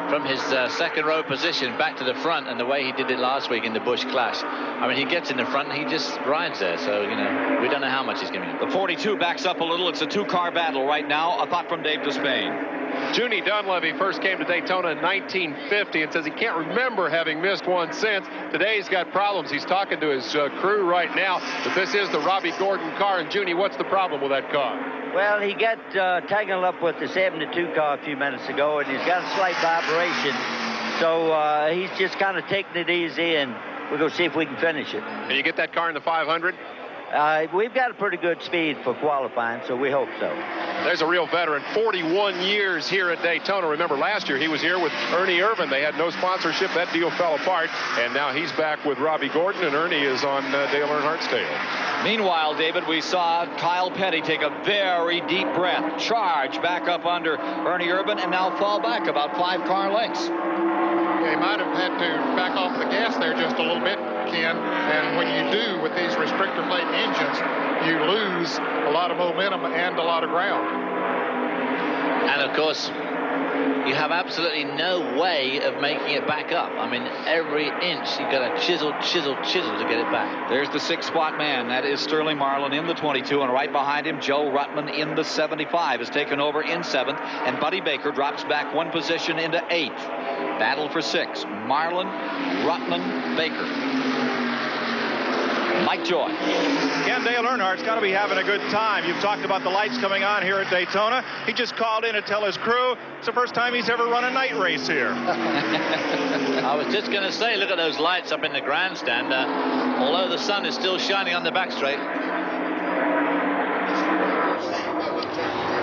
from his second row position back to the front and the way he did it last week in the Busch Clash, I mean, he gets in the front and he just rides there. So, you know, we don't know how much he's giving him. The 42 backs up a little. It's a 2-car battle right now. A thought from Dave Despain. Junie Dunleavy first came to Daytona in 1950 and says he can't remember having missed one since. Today he's got problems. He's talking to his crew right now, but this is the Robbie Gordon car. And Junie, what's the problem with that car? Well, he got tangled up with the 72 car a few minutes ago, and he's got a slight vibration. So he's just kind of taking it easy, and we're going to see if we can finish it. Can you get that car in the 500? We've got a pretty good speed for qualifying, so we hope so. There's a real veteran, 41 years here at Daytona. Remember, last year he was here with Ernie Irvan. They had no sponsorship. That deal fell apart, and now he's back with Robbie Gordon, and Ernie is on Dale Earnhardt's tail. Meanwhile, David, we saw Kyle Petty take a very deep breath, charge back up under Ernie Irvan, and now fall back about 5 car lengths. Yeah, he might have had to back off the gas there just a little bit, Ken. And when you do with these restrictor plate engines, you lose a lot of momentum and a lot of ground. And of course, you have absolutely no way of making it back up. I mean, every inch you've got to chisel to get it back. There's the 6-spot man. That is Sterling Marlin in the 22, and right behind him, Joe Ruttman in the 75 is taken over in 7th, and Buddy Baker drops back 1 position into 8th. Battle for 6. Marlin, Ruttman, Baker. Mike Joy. Ken, Dale Earnhardt's got to be having a good time. You've talked about the lights coming on here at Daytona. He just called in to tell his crew it's the first time he's ever run a night race here. I was just going to say, look at those lights up in the grandstand. Although the sun is still shining on the back straight.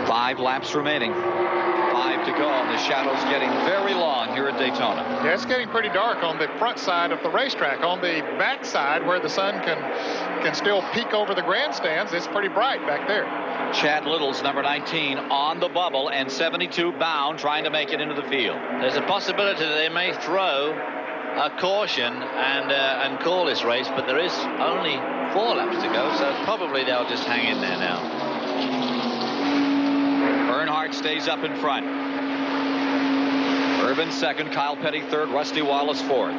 5 laps remaining. 5 to go, and the shadow's getting very long here at Daytona. Yeah, it's getting pretty dark on the front side of the racetrack. On the back side, where the sun can still peek over the grandstands, it's pretty bright back there. Chad Little's number 19 on the bubble, and 72 bound, trying to make it into the field. There's a possibility that they may throw a caution and call this race, but there is only 4 laps to go, so probably they'll just hang in there now. Earnhardt stays up in front. Irvan 2nd, Kyle Petty 3rd, Rusty Wallace 4th.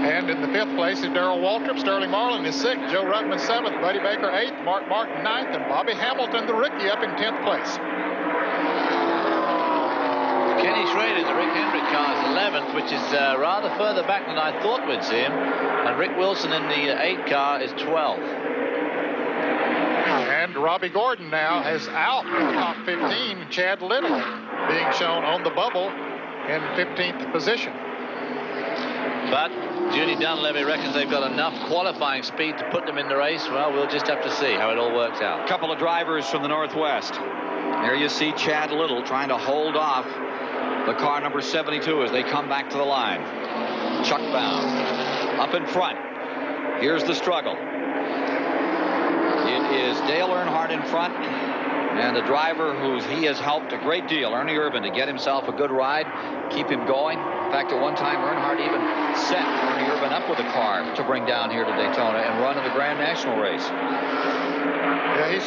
And in the 5th place is Darrell Waltrip. Sterling Marlin is 6th. Joe Ruttman 7th. Buddy Baker 8th. Mark Martin 9th. And Bobby Hamilton, the rookie, up in 10th place. Kenny Schrader, the Rick Hendrick car, is 11th, which is rather further back than I thought we'd see him. And Rick Wilson in the 8 car is 12th. And Robbie Gordon now is out in the top 15. Chad Little being shown on the bubble in 15th position. But Junie Dunleavy reckons they've got enough qualifying speed to put them in the race. Well, we'll just have to see how it all works out. A couple of drivers from the Northwest. There you see Chad Little trying to hold off the car number 72 as they come back to the line. Chuck Bound up in front. Here's the struggle. It is Dale Earnhardt in front, And a driver he has helped a great deal, Ernie Irvan, to get himself a good ride, keep him going. In fact, at one time, Earnhardt even set Ernie Irvan up with a car to bring down here to Daytona and run in the Grand National race. Yeah, he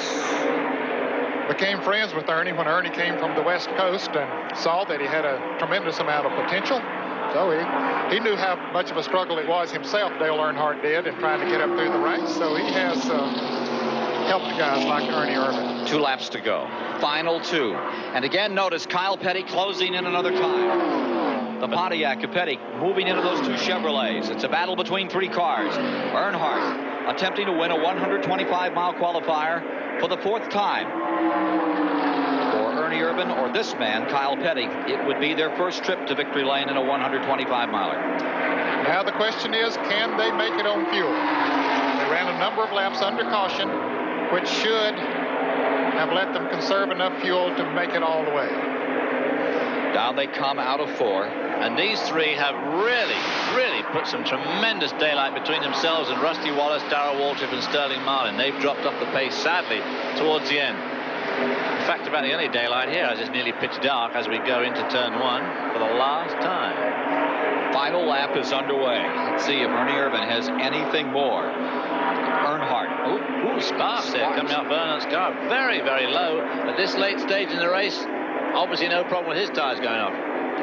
became friends with Ernie when Ernie came from the West Coast and saw that he had a tremendous amount of potential. So he knew how much of a struggle it was himself, Dale Earnhardt did, in trying to get up through the race. So he has helped guys like Ernie Irvan. 2 laps to go. Final 2. And again, notice Kyle Petty closing in another time. The Pontiac of Petty moving into those 2 Chevrolets. It's a battle between 3 cars. Earnhardt attempting to win a 125-mile qualifier for the 4th time. For Ernie Irvan or this man, Kyle Petty, it would be their first trip to victory lane in a 125-miler. Now the question is, can they make it on fuel? They ran a number of laps under caution, which should have let them conserve enough fuel to make it all the way. Down they come out of 4. And these 3 have really put some tremendous daylight between themselves and Rusty Wallace, Darrell Waltrip, and Sterling Marlin. They've dropped off the pace, sadly, towards the end. In fact, about the only daylight here, as it's nearly pitch dark as we go into turn 1 for the last time. Final lap is underway. Let's see if Ernie Irvan has anything more. Earnhardt. Ooh, sparks there coming off Earnhardt's car. Very low at this late stage in the race. Obviously no problem with his tires going off.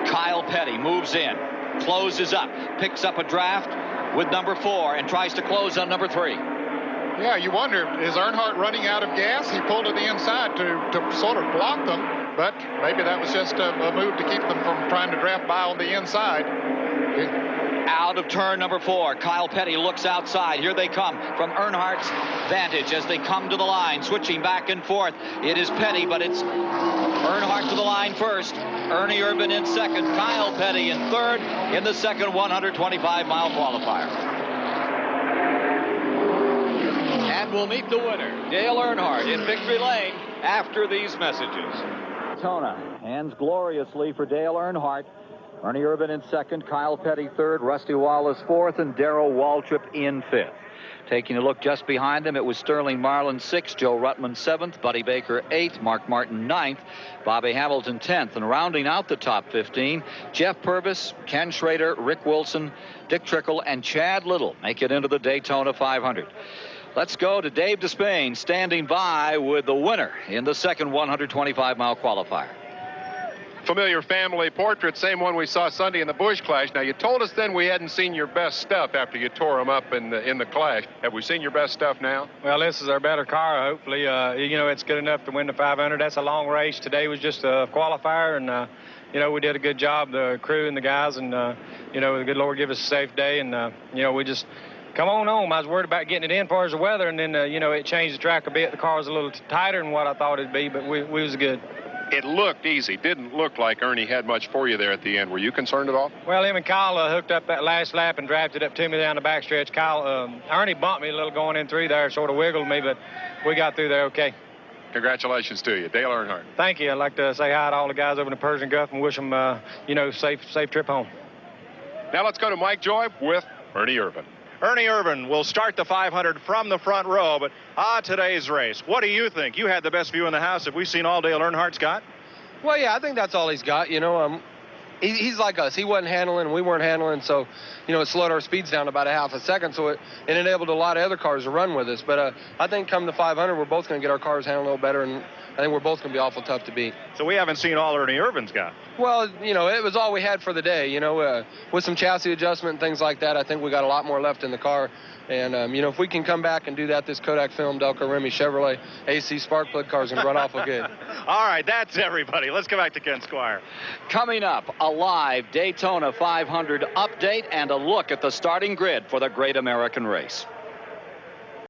Kyle Petty moves in, closes up, picks up a draft with number 4 and tries to close on number 3. Yeah, you wonder, is Earnhardt running out of gas? He pulled to the inside to sort of block them, but maybe that was just a move to keep them from trying to draft by on the inside. Out of turn number 4, Kyle Petty looks outside. Here they come from Earnhardt's vantage as they come to the line, switching back and forth. It is Petty, but it's Earnhardt to the line first. Ernie Irvan in second. Kyle Petty in third in the second 125-mile qualifier. And we'll meet the winner, Dale Earnhardt, in victory lane after these messages. Daytona ends gloriously for Dale Earnhardt. Ernie Irvan in second, Kyle Petty third, Rusty Wallace fourth, and Darrell Waltrip in fifth. Taking a look just behind him, it was Sterling Marlin sixth, Joe Ruttman seventh, Buddy Baker eighth, Mark Martin ninth, Bobby Hamilton 10th. And rounding out the top 15, Jeff Purvis, Ken Schrader, Rick Wilson, Dick Trickle, and Chad Little make it into the Daytona 500. Let's go to Dave Despain standing by with the winner in the second 125-mile qualifier. Familiar family portrait, same one we saw Sunday in the Busch Clash. Now, you told us then we hadn't seen your best stuff after you tore them up in the Clash. Have we seen your best stuff now? Well, this is our better car, hopefully. It's good enough to win the 500. That's a long race. Today was just a qualifier, and, we did a good job, the crew and the guys, and, the good Lord give us a safe day, and, we just come on home. I was worried about getting it in as far as the weather, and then, it changed the track a bit. The car was a little tighter than what I thought it'd be, but we was good. It looked easy. Didn't look like Ernie had much for you there at the end. Were you concerned at all? Well, him and Kyle hooked up that last lap and drafted up to me down the backstretch. Ernie bumped me a little going in through there, sort of wiggled me, but we got through there okay. Congratulations to you, Dale Earnhardt. Thank you. I'd like to say hi to all the guys over in the Persian Gulf and wish them, safe trip home. Now let's go to Mike Joy with Ernie Irvan. Ernie Irvan will start the 500 from the front row, but today's race. What do you think? You had the best view in the house. Have we seen all Dale Earnhardt's got? Well, yeah, I think that's all he's got. He's like us. He wasn't handling, we weren't handling, so, it slowed our speeds down about a half a second, so it enabled a lot of other cars to run with us. But I think come the 500, we're both going to get our cars handled a little better, and I think we're both going to be awful tough to beat. So we haven't seen all Ernie Irvan's got. Well, it was all we had for the day, with some chassis adjustment and things like that. I think we got a lot more left in the car. And, if we can come back and do that, this Kodak Film, Delco Remy, Chevrolet, AC spark plug cars can run awful good. All right, that's everybody. Let's go back to Ken Squire. Coming up, a live Daytona 500 update and a look at the starting grid for the Great American Race.